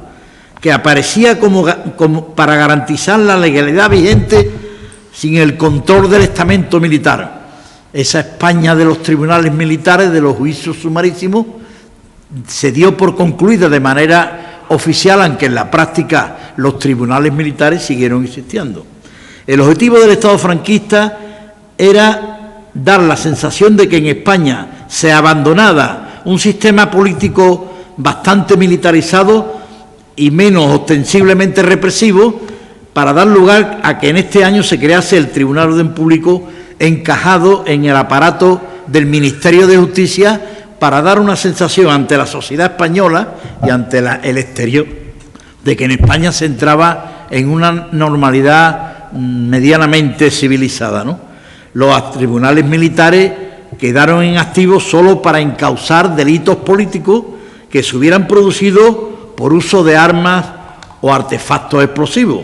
[SPEAKER 2] que aparecía como para garantizar la legalidad vigente sin el control del estamento militar. Esa España de los tribunales militares, de los juicios sumarísimos, se dio por concluida de manera oficial, aunque en la práctica los tribunales militares siguieron existiendo. El objetivo del Estado franquista era dar la sensación de que en España se abandonara un sistema político bastante militarizado y menos ostensiblemente represivo, para dar lugar a que en este año se crease el Tribunal de Orden Público encajado en el aparato del Ministerio de Justicia, para dar una sensación ante la sociedad española y ante el exterior de que en España se entraba en una normalidad medianamente civilizada, ¿no? Los tribunales militares quedaron en activo solo para encauzar delitos políticos que se hubieran producido por uso de armas o artefactos explosivos.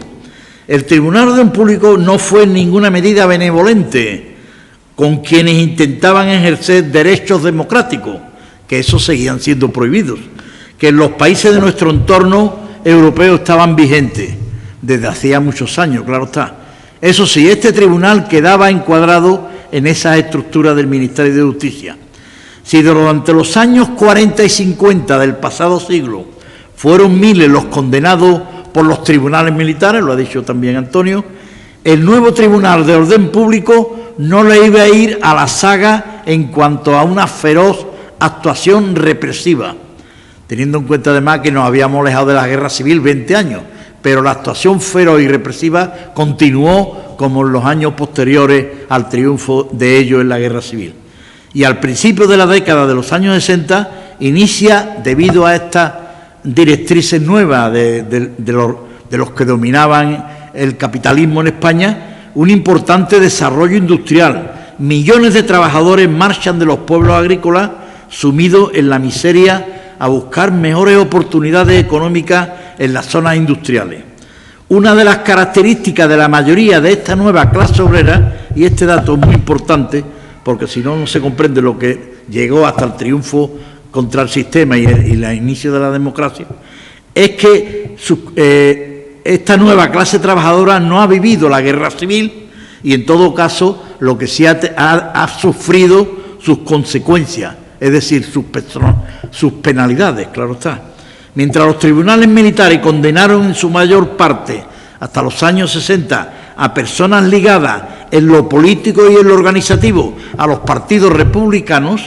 [SPEAKER 2] El Tribunal de Orden Público no fue en ninguna medida benevolente con quienes intentaban ejercer derechos democráticos, que esos seguían siendo prohibidos, que en los países de nuestro entorno europeo estaban vigentes desde hacía muchos años, claro está. Eso sí, este tribunal quedaba encuadrado en esa estructura del Ministerio de Justicia. Si durante los años 40 y 50 del pasado siglo fueron miles los condenados por los tribunales militares, lo ha dicho también Antonio, el nuevo Tribunal de Orden Público no le iba a ir a la saga en cuanto a una feroz actuación represiva, teniendo en cuenta además que nos habíamos alejado de la guerra civil 20 años, pero la actuación feroz y represiva continuó como en los años posteriores al triunfo de ellos en la guerra civil. Y al principio de la década de los años 60 inicia, debido a estas directrices nuevas de los que dominaban el capitalismo en España, un importante desarrollo industrial. Millones de trabajadores marchan de los pueblos agrícolas sumidos en la miseria a buscar mejores oportunidades económicas en las zonas industriales. Una de las características de la mayoría de esta nueva clase obrera, y este dato es muy importante, porque si no, no se comprende lo que llegó hasta el triunfo contra el sistema y el inicio de la democracia, es que esta nueva clase trabajadora no ha vivido la guerra civil y, en todo caso, lo que sí ha sufrido sus consecuencias, es decir, sus penalidades, claro está. Mientras los tribunales militares condenaron en su mayor parte, hasta los años 60, a personas ligadas en lo político y en lo organizativo a los partidos republicanos,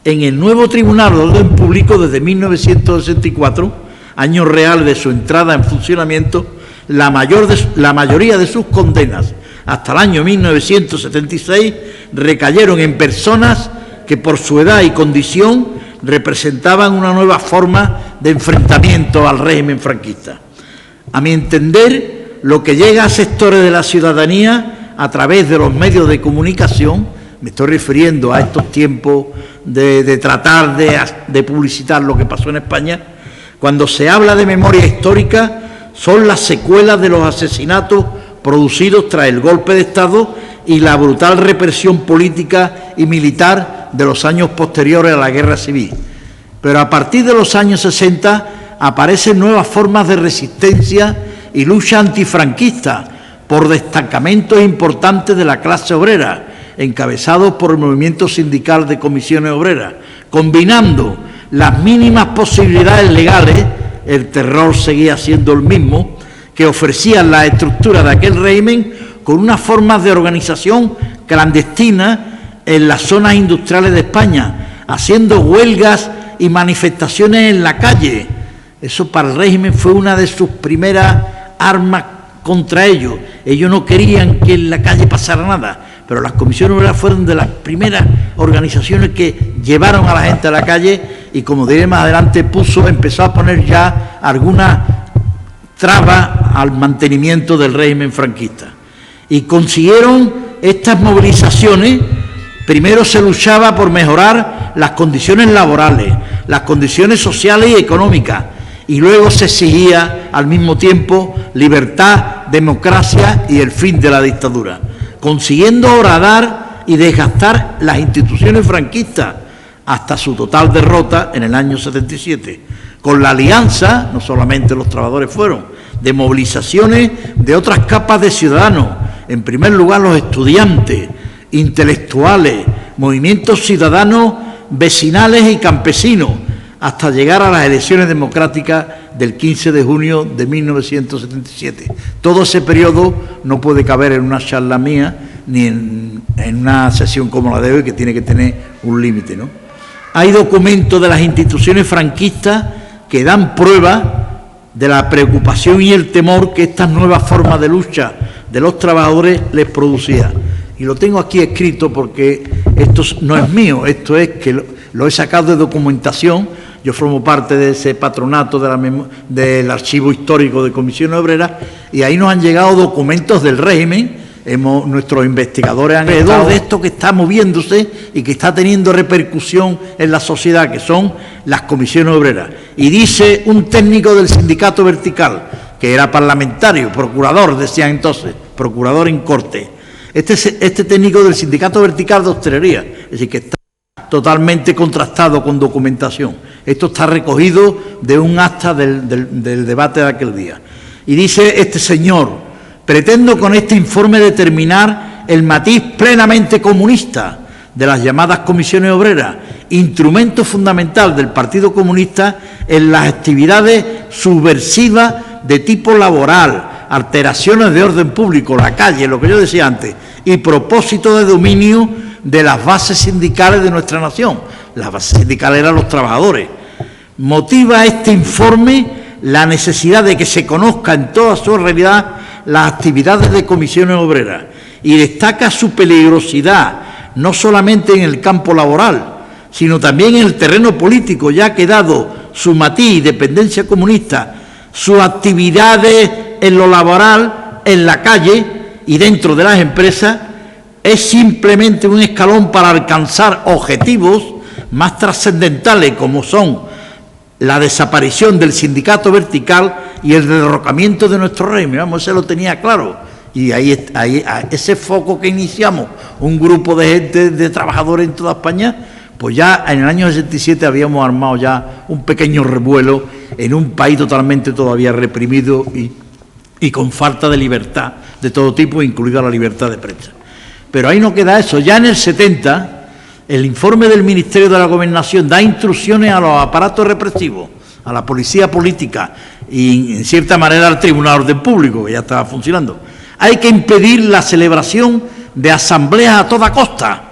[SPEAKER 2] en el nuevo Tribunal de Orden Público, desde 1964, año real de su entrada en funcionamiento, la mayoría de sus condenas hasta el año 1976 recayeron en personas que por su edad y condición representaban una nueva forma de enfrentamiento al régimen franquista. A mi entender, lo que llega a sectores de la ciudadanía a través de los medios de comunicación, me estoy refiriendo a estos tiempos de tratar de publicitar lo que pasó en España, cuando se habla de memoria histórica, son las secuelas de los asesinatos producidos tras el golpe de Estado y la brutal represión política y militar de los años posteriores a la guerra civil. Pero a partir de los años 60 aparecen nuevas formas de resistencia y lucha antifranquista por destacamentos importantes de la clase obrera, encabezados por el movimiento sindical de comisiones obreras, combinando las mínimas posibilidades legales, el terror seguía siendo el mismo, que ofrecían la estructura de aquel régimen con unas formas de organización clandestina en las zonas industriales de España, haciendo huelgas y manifestaciones en la calle. Eso para el régimen fue una de sus primeras armas contra ellos. Ellos no querían que en la calle pasara nada, pero las comisiones obreras fueron de las primeras organizaciones que llevaron a la gente a la calle y, como diré más adelante, empezó a poner ya algunas trabas al mantenimiento del régimen franquista. Y consiguieron estas movilizaciones. Primero se luchaba por mejorar las condiciones laborales, las condiciones sociales y económicas, y luego se exigía al mismo tiempo libertad, democracia y el fin de la dictadura, consiguiendo horadar y desgastar las instituciones franquistas hasta su total derrota en el año 77, con la alianza, no solamente los trabajadores fueron, de movilizaciones de otras capas de ciudadanos, en primer lugar los estudiantes, intelectuales, movimientos ciudadanos, vecinales y campesinos, hasta llegar a las elecciones democráticas del 15 de junio de 1977. Todo ese periodo no puede caber en una charla mía, ni en una sesión como la de hoy, que tiene que tener un límite, ¿no? Hay documentos de las instituciones franquistas que dan prueba de la preocupación y el temor que estas nuevas formas de lucha de los trabajadores les producía. Y lo tengo aquí escrito porque esto no es mío, esto es que lo he sacado de documentación. Yo formo parte de ese patronato del Archivo Histórico de Comisiones Obreras, y ahí nos han llegado documentos del régimen. Nuestros investigadores han alrededor de esto que está moviéndose y que está teniendo repercusión en la sociedad, que son las comisiones obreras. Y dice un técnico del sindicato vertical, que era parlamentario, procurador, decían entonces, procurador en corte. Este técnico del sindicato vertical de hostelería, es decir, que está totalmente contrastado con documentación. Esto está recogido de un acta del debate de aquel día. Y dice este señor: pretendo con este informe determinar el matiz plenamente comunista de las llamadas comisiones obreras, instrumento fundamental del Partido Comunista en las actividades subversivas de tipo laboral, alteraciones de orden público, la calle, lo que yo decía antes, y propósito de dominio de las bases sindicales de nuestra nación. Las bases sindicales eran los trabajadores. Motiva este informe la necesidad de que se conozca en toda su realidad las actividades de comisiones obreras, y destaca su peligrosidad no solamente en el campo laboral, sino también en el terreno político, ya que dado su matiz y dependencia comunista, sus actividades en lo laboral, en la calle y dentro de las empresas, es simplemente un escalón para alcanzar objetivos más trascendentales, como son la desaparición del sindicato vertical y el derrocamiento de nuestro régimen. Vamos, ese lo tenía claro. Y ahí ese foco que iniciamos, un grupo de gente, de trabajadores en toda España, pues ya en el año 67 habíamos armado ya un pequeño revuelo en un país totalmente todavía reprimido y con falta de libertad de todo tipo, incluida la libertad de prensa. Pero ahí no queda eso. Ya en el 70... el informe del Ministerio de la Gobernación da instrucciones a los aparatos represivos, a la policía política y, en cierta manera, al Tribunal de Orden Público, que ya estaba funcionando. Hay que impedir la celebración de asambleas a toda costa.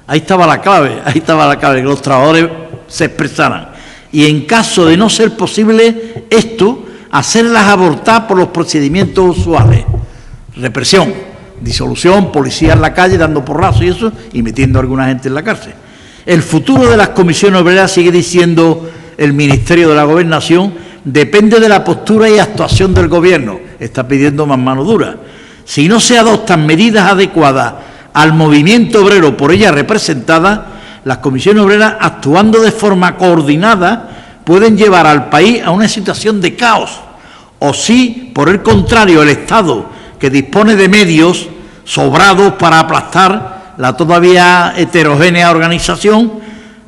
[SPEAKER 2] Ahí estaba la clave, que los trabajadores se expresaran. Y en caso de no ser posible esto, hacerlas abortar por los procedimientos usuales. Represión, disolución, policía en la calle dando porrazos y eso, y metiendo a alguna gente en la cárcel. El futuro de las comisiones obreras, sigue diciendo el Ministerio de la Gobernación, depende de la postura y actuación del Gobierno. Está pidiendo más mano dura. Si no se adoptan medidas adecuadas al movimiento obrero por ella representada, las comisiones obreras, actuando de forma coordinada, pueden llevar al país a una situación de caos. O si, por el contrario, el Estado, que dispone de medios sobrados para aplastar la todavía heterogénea organización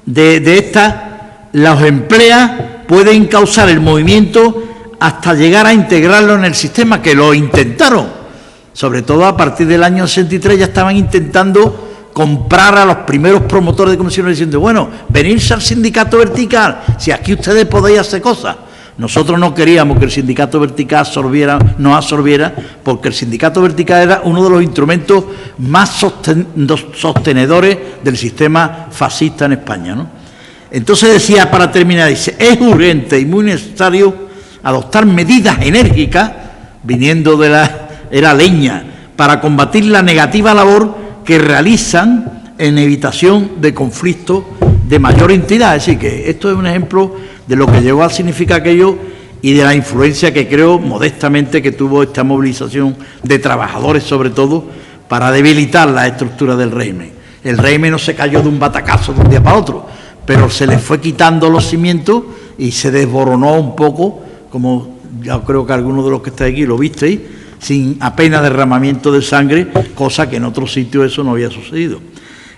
[SPEAKER 2] de esta, los emplea, pueden causar el movimiento hasta llegar a integrarlo en el sistema, que lo intentaron. Sobre todo a partir del año 63 ya estaban intentando comprar a los primeros promotores de comisiones diciendo, bueno, venirse al sindicato vertical, si aquí ustedes podéis hacer cosas. Nosotros no queríamos que el sindicato vertical nos absorbiera, porque el sindicato vertical era uno de los instrumentos más sostenedores del sistema fascista en España, ¿no? Entonces decía, para terminar, dice, es urgente y muy necesario adoptar medidas enérgicas, viniendo de la era leña, para combatir la negativa labor que realizan en evitación de conflictos de mayor entidad. Es decir, que esto es un ejemplo de lo que llegó a significar aquello y de la influencia que creo modestamente que tuvo esta movilización de trabajadores, sobre todo, para debilitar la estructura del régimen. El régimen no se cayó de un batacazo de un día para otro, pero se le fue quitando los cimientos y se desboronó un poco, como ya creo que algunos de los que estáis aquí lo visteis, sin apenas derramamiento de sangre, cosa que en otros sitios eso no había sucedido.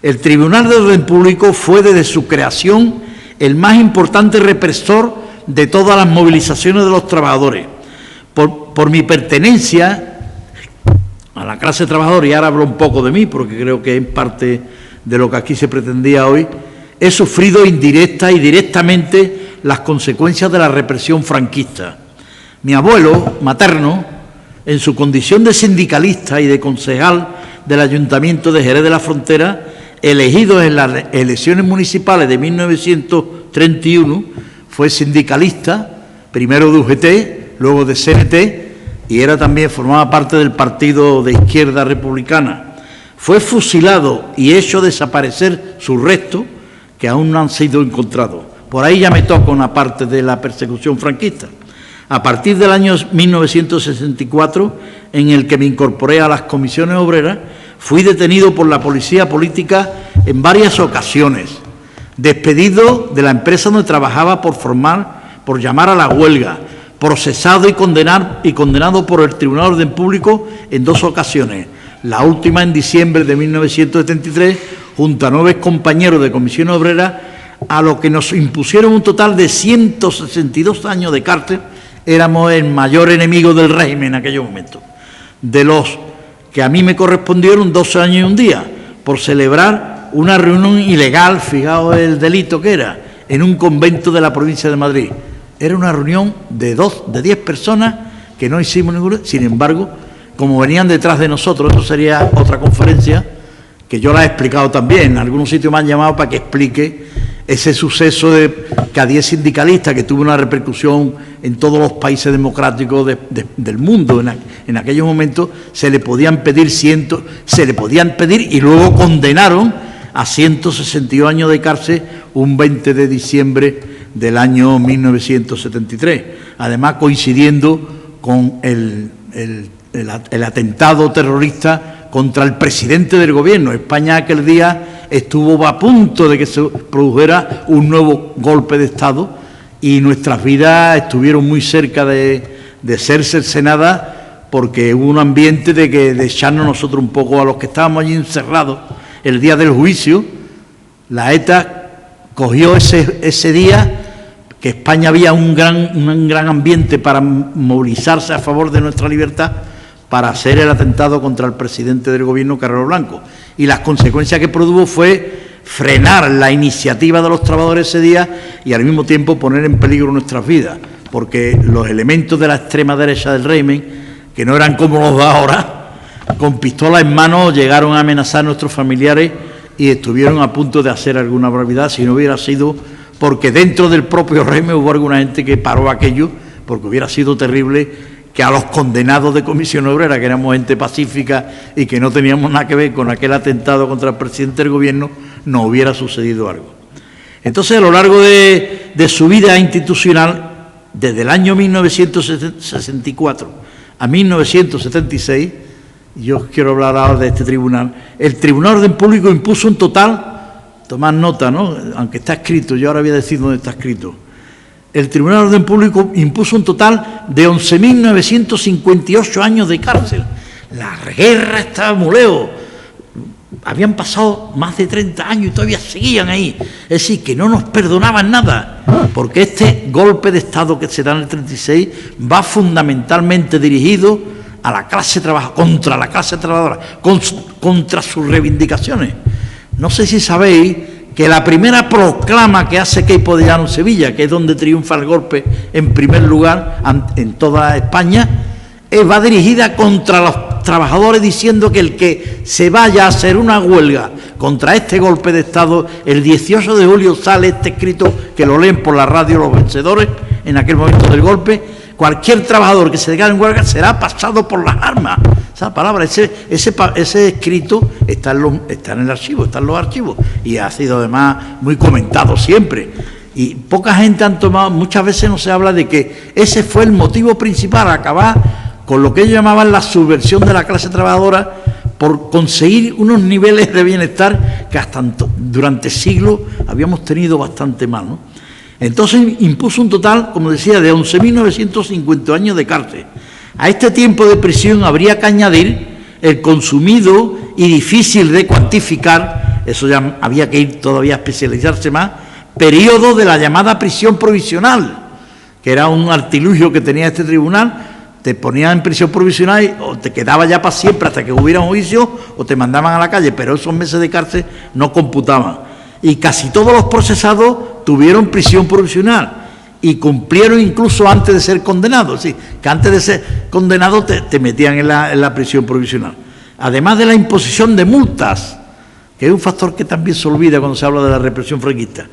[SPEAKER 2] El Tribunal de Orden Público fue desde su creación el más importante represor de todas las movilizaciones de los trabajadores. Por mi pertenencia a la clase trabajadora, y ahora hablo un poco de mí, porque creo que es parte de lo que aquí se pretendía hoy, he sufrido indirecta y directamente las consecuencias de la represión franquista. Mi abuelo materno, en su condición de sindicalista y de concejal del Ayuntamiento de Jerez de la Frontera, elegido en las elecciones municipales de 1931, fue sindicalista, primero de UGT, luego de CNT, y formaba parte del Partido de Izquierda Republicana. Fue fusilado y hecho desaparecer sus restos, que aún no han sido encontrados. Por ahí ya me toca una parte de la persecución franquista. A partir del año 1964, en el que me incorporé a las comisiones obreras, fui detenido por la policía política en varias ocasiones, despedido de la empresa donde trabajaba por llamar a la huelga, procesado y condenado por el Tribunal de Orden Público en 2 ocasiones, la última en diciembre de 1973, junto a 9 compañeros de comisiones obreras, a lo que nos impusieron un total de 162 años de cárcel. Éramos el mayor enemigo del régimen en aquellos momentos. De los que a mí me correspondieron 12 años y un día, por celebrar una reunión ilegal, fijaos el delito que era, en un convento de la provincia de Madrid. Era una reunión de 10 personas que no hicimos ninguna. Sin embargo, como venían detrás de nosotros, eso sería otra conferencia, que yo la he explicado también. En algunos sitios me han llamado para que explique ese suceso de que a 10 sindicalistas, que tuvo una repercusión en todos los países democráticos del mundo, en aquellos momentos se le podían pedir y luego condenaron a 162 años de cárcel un 20 de diciembre del año 1973, además coincidiendo con el atentado terrorista contra el presidente del gobierno. España aquel día estuvo a punto de que se produjera un nuevo golpe de Estado y nuestras vidas estuvieron muy cerca de ser cercenadas, porque hubo un ambiente de echarnos nosotros un poco a los que estábamos allí encerrados. El día del juicio, la ETA cogió ese día que España había un gran ambiente para movilizarse a favor de nuestra libertad, para hacer el atentado contra el presidente del gobierno, Carrero Blanco. Y las consecuencias que produjo fue frenar la iniciativa de los trabajadores ese día y al mismo tiempo poner en peligro nuestras vidas, porque los elementos de la extrema derecha del régimen, que no eran como los de ahora, con pistola en mano llegaron a amenazar a nuestros familiares y estuvieron a punto de hacer alguna barbaridad, si no hubiera sido porque dentro del propio régimen hubo alguna gente que paró aquello, porque hubiera sido terrible que a los condenados de Comisión Obrera, que éramos gente pacífica y que no teníamos nada que ver con aquel atentado contra el presidente del gobierno, no hubiera sucedido algo. Entonces, a lo largo de su vida institucional, desde el año 1964 a 1976, yo quiero hablar ahora de este tribunal, el Tribunal de Orden Público impuso un total, tomad nota, ¿no?, aunque está escrito, yo ahora voy a decir dónde está escrito. El Tribunal de Orden Público impuso un total de 11.958 años de cárcel. La guerra estaba muy lejos. Habían pasado más de 30 años y todavía seguían ahí. Es decir, que no nos perdonaban nada, porque este golpe de Estado que se da en el 36 va fundamentalmente dirigido a la clase trabajadora, contra la clase trabajadora, contra sus reivindicaciones. No sé si sabéis que la primera proclama que hace Queipo de Llano en Sevilla, que es donde triunfa el golpe en primer lugar en toda España, va dirigida contra los trabajadores, diciendo que el que se vaya a hacer una huelga contra este golpe de Estado, el 18 de julio sale este escrito, que lo leen por la radio los vencedores en aquel momento del golpe: cualquier trabajador que se declare en huelga será pasado por las armas. Esa palabra, ese escrito está en el archivo, está en los archivos, y ha sido además muy comentado siempre. Y poca gente han tomado, muchas veces no se habla de que ese fue el motivo principal, acabar con lo que ellos llamaban la subversión de la clase trabajadora, por conseguir unos niveles de bienestar que hasta durante siglos habíamos tenido bastante mal, ¿no? Entonces impuso un total, como decía, de 11.950 años de cárcel. A este tiempo de prisión habría que añadir el consumido y difícil de cuantificar, eso ya había que ir todavía a especializarse más, periodo de la llamada prisión provisional, que era un artilugio que tenía este tribunal. Te ponían en prisión provisional o te quedaba ya para siempre hasta que hubiera un juicio, o te mandaban a la calle, pero esos meses de cárcel no computaban. Y casi todos los procesados tuvieron prisión provisional y cumplieron incluso antes de ser condenados. Sí, que antes de ser condenado te metían en la prisión provisional. Además de la imposición de multas, que es un factor que también se olvida cuando se habla de la represión franquista.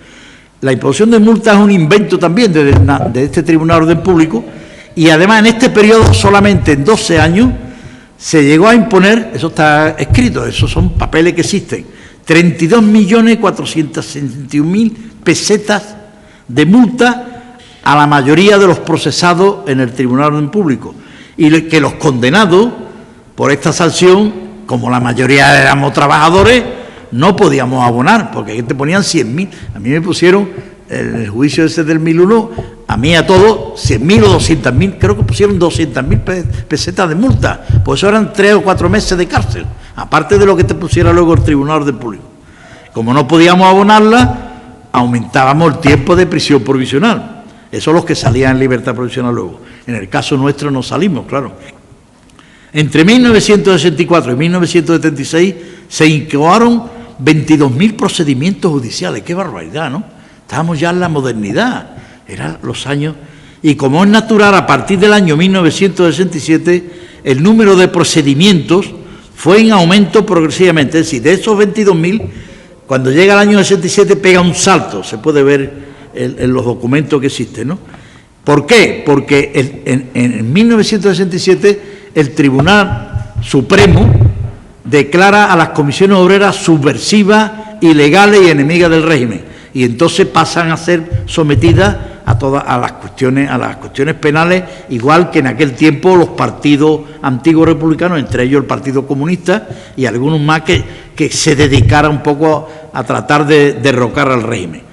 [SPEAKER 2] La imposición de multas es un invento también de este Tribunal de Orden Público. Y además en este periodo, solamente en 12 años, se llegó a imponer, eso está escrito, esos son papeles que existen, 32.461.000 pesetas de multa a la mayoría de los procesados en el Tribunal de Orden Público. Y que los condenados por esta sanción, como la mayoría éramos trabajadores, no podíamos abonar, porque te ponían 100.000. A mí me pusieron, en el juicio ese del 1001, a mí a todos 100.000 o 200.000, creo que pusieron 200.000 pesetas de multa, pues eso eran 3 o 4 meses de cárcel, aparte de lo que te pusiera luego el Tribunal de Público. Como no podíamos abonarla, aumentábamos el tiempo de prisión provisional. Eso los que salían en libertad provisional luego. En el caso nuestro no salimos, claro. Entre 1964 y 1976 se incoaron 22.000 procedimientos judiciales. ¡Qué barbaridad!, ¿no? Estábamos ya en la modernidad. Eran los años, y como es natural, a partir del año 1967, el número de procedimientos fue en aumento progresivamente. Es decir, de esos 22.000, cuando llega el año 67 pega un salto, se puede ver en los documentos que existen, ¿no? ¿Por qué? Porque en 1967 el Tribunal Supremo declara a las comisiones obreras subversivas, ilegales y enemigas del régimen, y entonces pasan a ser sometidas a las cuestiones penales, igual que en aquel tiempo los partidos antiguos republicanos, entre ellos el Partido Comunista y algunos más que se dedicaran un poco a tratar de derrocar al régimen.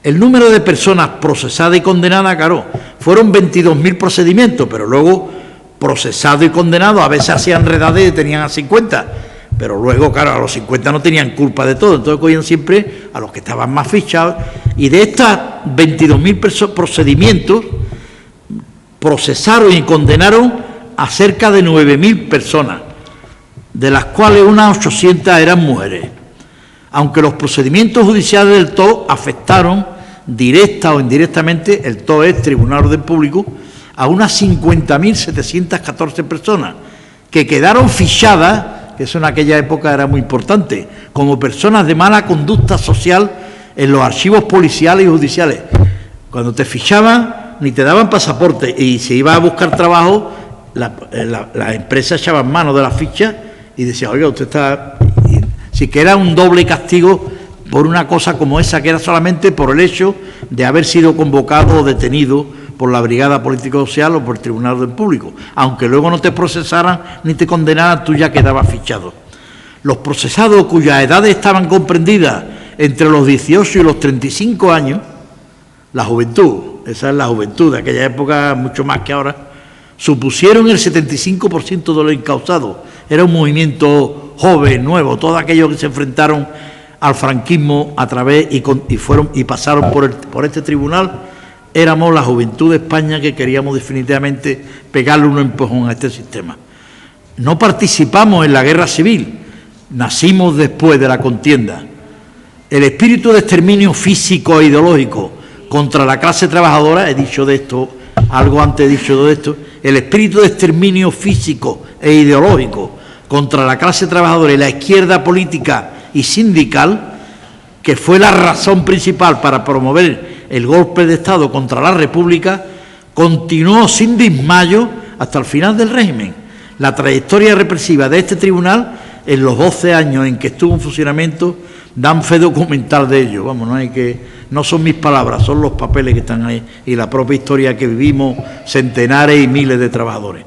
[SPEAKER 2] El número de personas procesadas y condenadas, claro, fueron 22.000 procedimientos, pero luego procesados y condenados a veces hacían redades y tenían a 50, pero luego, claro, a los 50 no tenían culpa de todo, entonces cogían siempre a los que estaban más fichados, y de estas 22.000 procedimientos procesaron y condenaron a cerca de 9.000 personas, de las cuales unas 800 eran mujeres, aunque los procedimientos judiciales del TO afectaron directa o indirectamente, el TO es Tribunal de Orden Público, a unas 50.714 personas que quedaron fichadas, que eso en aquella época era muy importante, como personas de mala conducta social en los archivos policiales y judiciales. Cuando te fichaban, ni te daban pasaporte, y si ibas a buscar trabajo, la empresa echaba mano de la ficha y decía, oiga, usted está... Sí, que era un doble castigo por una cosa como esa, que era solamente por el hecho de haber sido convocado o detenido por la Brigada Político-Social o por el Tribunal de Orden Público. Aunque luego no te procesaran ni te condenaran, tú ya quedabas fichado. Los procesados cuyas edades estaban comprendidas entre los 18 y los 35 años, la juventud, esa es la juventud de aquella época, mucho más que ahora, supusieron el 75% de los encausados. Era un movimiento joven, nuevo, todos aquellos que se enfrentaron al franquismo a través y pasaron por este tribunal, éramos la juventud de España que queríamos definitivamente pegarle un empujón a este sistema. No participamos en la guerra civil, nacimos después de la contienda, El espíritu de exterminio físico e ideológico contra la clase trabajadora, he dicho de esto, algo antes he dicho de esto, el espíritu de exterminio físico e ideológico contra la clase trabajadora y la izquierda política y sindical, que fue la razón principal para promover el golpe de Estado contra la República, continuó sin desmayo hasta el final del régimen. La trayectoria represiva de este tribunal en los 12 años en que estuvo en funcionamiento dan fe documental de ello. Vamos, no son mis palabras, son los papeles que están ahí y la propia historia que vivimos centenares y miles de trabajadores.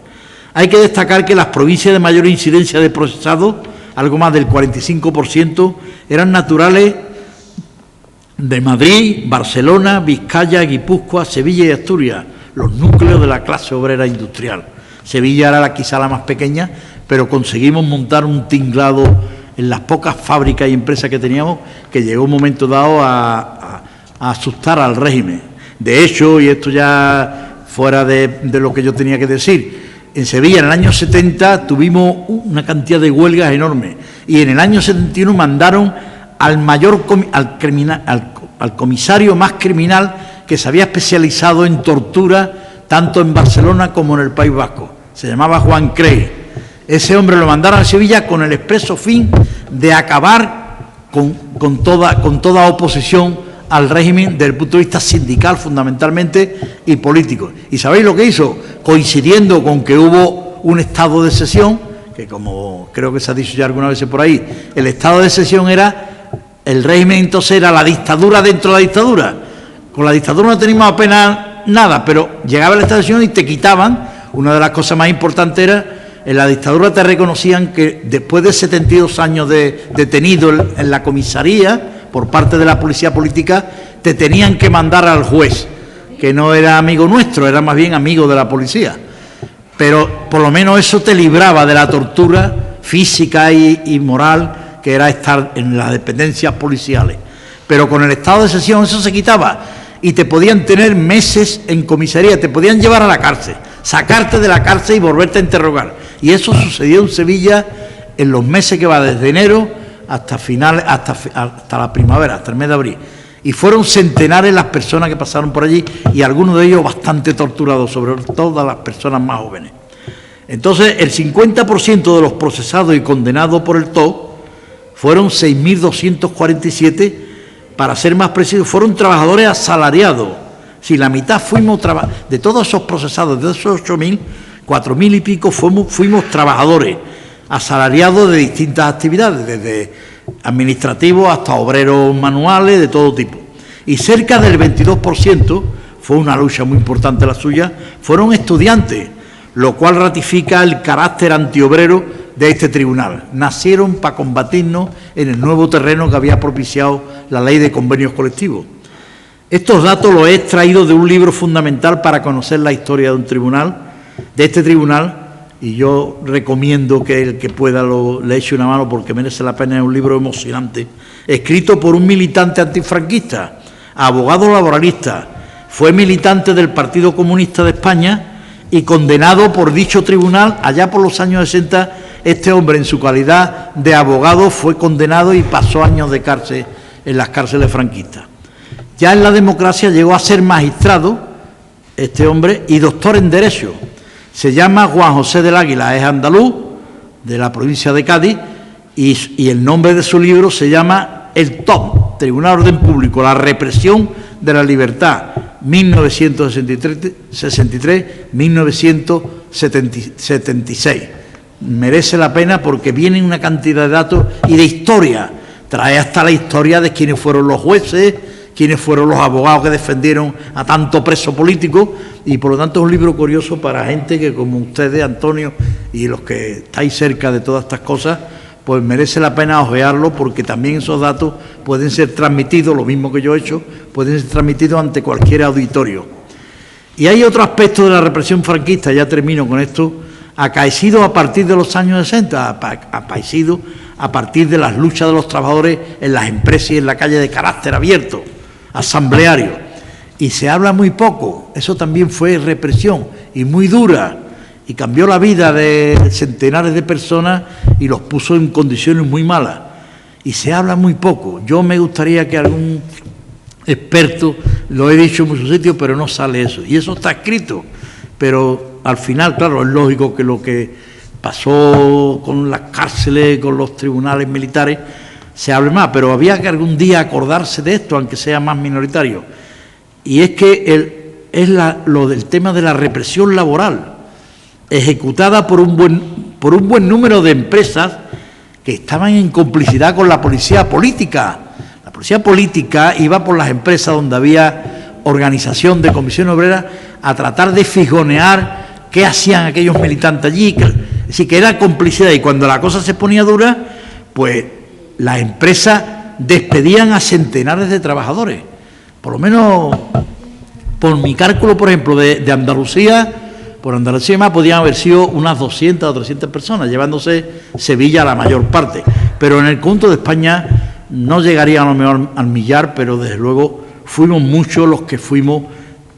[SPEAKER 2] Hay que destacar que las provincias de mayor incidencia de procesados, algo más del 45%, eran naturales de Madrid, Barcelona, Vizcaya, Guipúzcoa, Sevilla y Asturias, los núcleos de la clase obrera industrial. Sevilla era quizá la más pequeña, pero conseguimos montar un tinglado en las pocas fábricas y empresas que teníamos, que llegó un momento dado a asustar al régimen. De hecho, y esto ya fuera de lo que yo tenía que decir, en Sevilla en el año 70 tuvimos una cantidad de huelgas enormes y en el año 71 mandaron al comisario más criminal que se había especializado en tortura tanto en Barcelona como en el País Vasco. Se llamaba Juan Crey. Ese hombre lo mandaron a Sevilla con el expreso fin de acabar con toda oposición al régimen desde el punto de vista sindical fundamentalmente y político. ¿Y sabéis lo que hizo? Coincidiendo con que hubo un estado de excepción, que como creo que se ha dicho ya algunas veces por ahí, el estado de excepción era, el régimen entonces era la dictadura dentro de la dictadura. Con la dictadura no teníamos apenas nada, pero llegaba el estado de excepción y te quitaban. Una de las cosas más importantes era, en la dictadura te reconocían que después de 72 años de detenido en la comisaría por parte de la policía política, te tenían que mandar al juez, que no era amigo nuestro, era más bien amigo de la policía. Pero por lo menos eso te libraba de la tortura física y moral que era estar en las dependencias policiales. Pero con el estado de excepción eso se quitaba y te podían tener meses en comisaría, te podían llevar a la cárcel, sacarte de la cárcel y volverte a interrogar. Y eso sucedió en Sevilla en los meses que va desde enero hasta la primavera, hasta el mes de abril. Y fueron centenares las personas que pasaron por allí y algunos de ellos bastante torturados, sobre todo las personas más jóvenes. Entonces, el 50% de los procesados y condenados por el TO fueron 6.247, para ser más precisos, fueron trabajadores asalariados. Si la mitad de todos esos procesados, de esos 8.000, 4.000 y pico fuimos trabajadores asalariados de distintas actividades, desde administrativos hasta obreros manuales de todo tipo. Y cerca del 22%, fue una lucha muy importante la suya, fueron estudiantes, lo cual ratifica el carácter antiobrero de este tribunal. Nacieron para combatirnos en el nuevo terreno que había propiciado la ley de convenios colectivos. Estos datos los he extraído de un libro fundamental para conocer la historia de un tribunal, de este tribunal, y yo recomiendo que el que pueda le eche una mano porque merece la pena, es un libro emocionante, escrito por un militante antifranquista, abogado laboralista, fue militante del Partido Comunista de España y condenado por dicho tribunal allá por los años 60. Este hombre, en su calidad de abogado, fue condenado y pasó años de cárcel en las cárceles franquistas. Ya en la democracia llegó a ser magistrado, este hombre, y doctor en Derecho. Se llama Juan José del Águila, es andaluz, de la provincia de Cádiz, y el nombre de su libro se llama El TOP, Tribunal de Orden Público, la represión de la libertad, 1963-1976. Merece la pena porque viene una cantidad de datos y de historia. Trae hasta la historia de quiénes fueron los jueces, quiénes fueron los abogados que defendieron a tanto preso político, y por lo tanto es un libro curioso para gente que, como ustedes, Antonio, y los que estáis cerca de todas estas cosas, pues merece la pena hojearlo, porque también esos datos pueden ser transmitidos, lo mismo que yo he hecho, pueden ser transmitidos ante cualquier auditorio. Y hay otro aspecto de la represión franquista, ya termino con esto, acaecido a partir de los años 60, acaecido a partir de las luchas de los trabajadores en las empresas y en la calle de carácter abierto, asambleario, y se habla muy poco. Eso también fue represión y muy dura, y cambió la vida de centenares de personas y los puso en condiciones muy malas. y se habla muy poco. Yo me gustaría que algún experto, lo he dicho en muchos sitios, pero no sale eso. Y eso está escrito, pero al final, claro, es lógico que lo que pasó con las cárceles, con los tribunales militares, se hable más, pero había que algún día acordarse de esto, aunque sea más minoritario. Y es que lo del tema de la represión laboral, ejecutada por un buen número de empresas que estaban en complicidad con la policía política. La policía política iba por las empresas donde había organización de Comisión Obrera a tratar de fijonear qué hacían aquellos militantes allí. Es decir, que era complicidad, y cuando la cosa se ponía dura, pues las empresas despedían a centenares de trabajadores. Por lo menos, por mi cálculo, por ejemplo, de Andalucía, por Andalucía más podían haber sido unas 200 o 300 personas, llevándose Sevilla a la mayor parte. Pero en el conjunto de España no llegaría a lo mejor al millar, pero desde luego fuimos muchos los que fuimos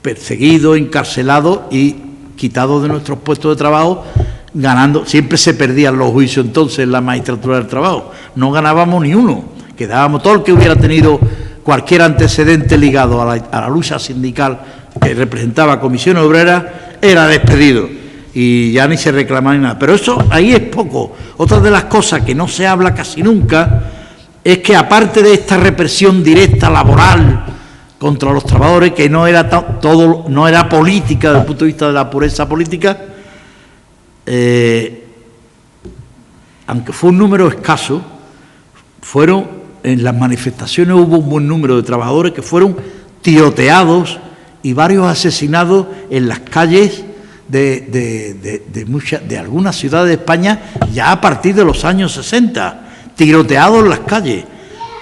[SPEAKER 2] perseguidos, encarcelados y quitados de nuestros puestos de trabajo, ganando. Siempre se perdían los juicios entonces en la magistratura del trabajo, no ganábamos ni uno, quedábamos todo el que hubiera tenido cualquier antecedente ligado a la lucha sindical que representaba Comisiones Obreras, era despedido y ya ni se reclamaba ni nada. Pero eso ahí es poco. Otra de las cosas que no se habla casi nunca es que, aparte de esta represión directa laboral contra los trabajadores, que no era no era política desde el punto de vista de la pureza política, aunque fue un número escaso, en las manifestaciones hubo un buen número de trabajadores que fueron tiroteados y varios asesinados en las calles de algunas ciudades de España ya a partir de los años 60, tiroteados en las calles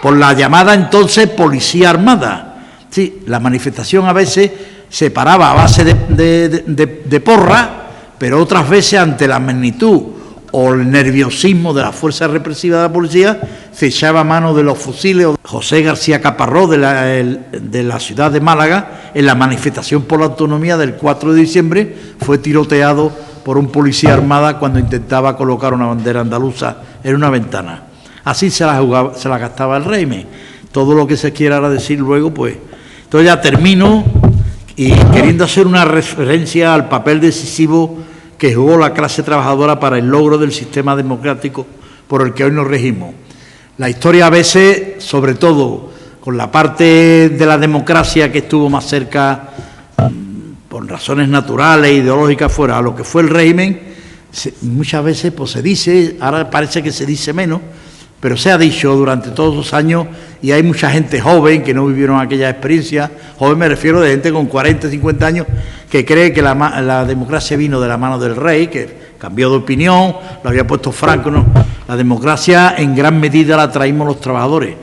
[SPEAKER 2] por la llamada entonces policía armada. Sí, la manifestación a veces se paraba a base de porra, pero otras veces, ante la magnitud o el nerviosismo de la fuerza represiva de la policía, se echaba mano de los fusiles. José García Caparrós, de la ciudad de Málaga, en la manifestación por la autonomía del 4 de diciembre, fue tiroteado por un policía armada cuando intentaba colocar una bandera andaluza en una ventana. Así se la gastaba el régimen. Todo lo que se quiera ahora decir luego, pues... Entonces ya termino, y queriendo hacer una referencia al papel decisivo que jugó la clase trabajadora para el logro del sistema democrático por el que hoy nos regimos. La historia a veces, sobre todo con la parte de la democracia que estuvo más cerca, por razones naturales, ideológicas, fuera a lo que fue el régimen, muchas veces pues se dice, ahora parece que se dice menos, pero se ha dicho durante todos los años, y hay mucha gente joven que no vivieron aquella experiencia, joven me refiero de gente con 40, 50 años, que cree que la democracia vino de la mano del rey, que cambió de opinión, lo había puesto Franco. No, la democracia en gran medida la traímos los trabajadores.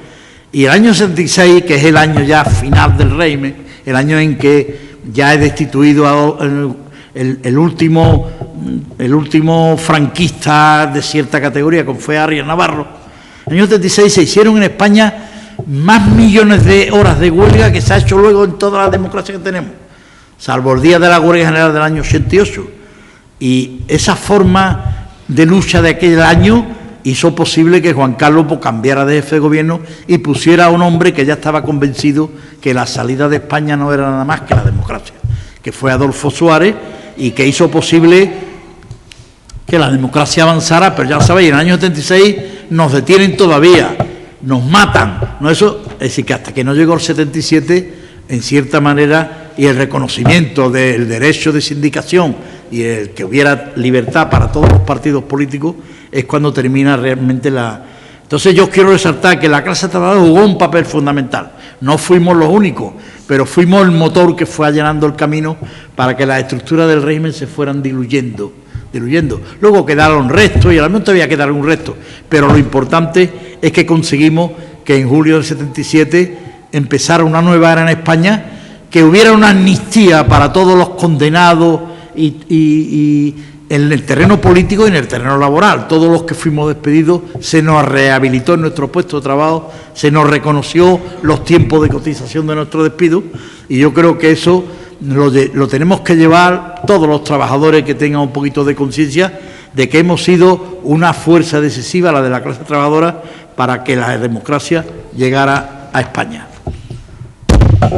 [SPEAKER 2] Y el año 66, que es el año ya final del régimen, el año en que ya he destituido el último franquista de cierta categoría, como fue Arias Navarro. En el año 76 se hicieron en España más millones de horas de huelga que se ha hecho luego en toda la democracia que tenemos, salvo el día de la huelga general del año 88. Y esa forma de lucha de aquel año hizo posible que Juan Carlos cambiara de jefe de gobierno y pusiera a un hombre que ya estaba convencido que la salida de España no era nada más que la democracia, que fue Adolfo Suárez, y que hizo posible que la democracia avanzara. Pero ya sabéis, en el año 76 nos detienen todavía, nos matan, ¿no? Eso, es decir, que hasta que no llegó el 77, en cierta manera, y el reconocimiento del derecho de sindicación y el que hubiera libertad para todos los partidos políticos, es cuando termina realmente la... Entonces yo quiero resaltar que la clase trabajadora jugó un papel fundamental. No fuimos los únicos, pero fuimos el motor que fue allanando el camino para que las estructuras del régimen se fueran diluyendo. Luego quedaron restos, y a lo mejor todavía quedará un resto, pero lo importante es que conseguimos que en julio del 77 empezara una nueva era en España, que hubiera una amnistía para todos los condenados y en el terreno político y en el terreno laboral. Todos los que fuimos despedidos se nos rehabilitó en nuestro puesto de trabajo, se nos reconoció los tiempos de cotización de nuestro despido, y yo creo que eso lo tenemos que llevar todos los trabajadores que tengan un poquito de conciencia de que hemos sido una fuerza decisiva, la de la clase trabajadora, para que la democracia llegara a España.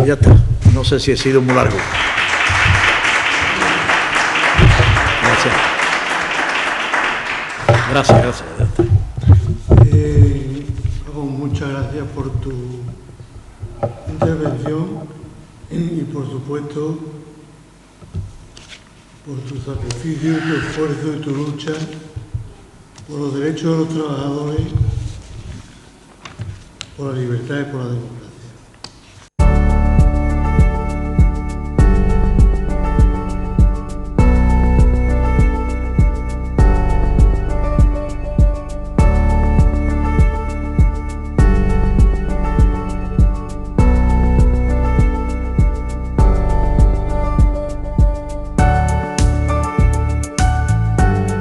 [SPEAKER 2] Ya está. No sé si he sido muy largo. Gracias. Gracias.
[SPEAKER 1] Muchas gracias por tu intervención y, por supuesto, por tu sacrificio, tu esfuerzo y tu lucha por los derechos de los trabajadores, por la libertad y por la democracia.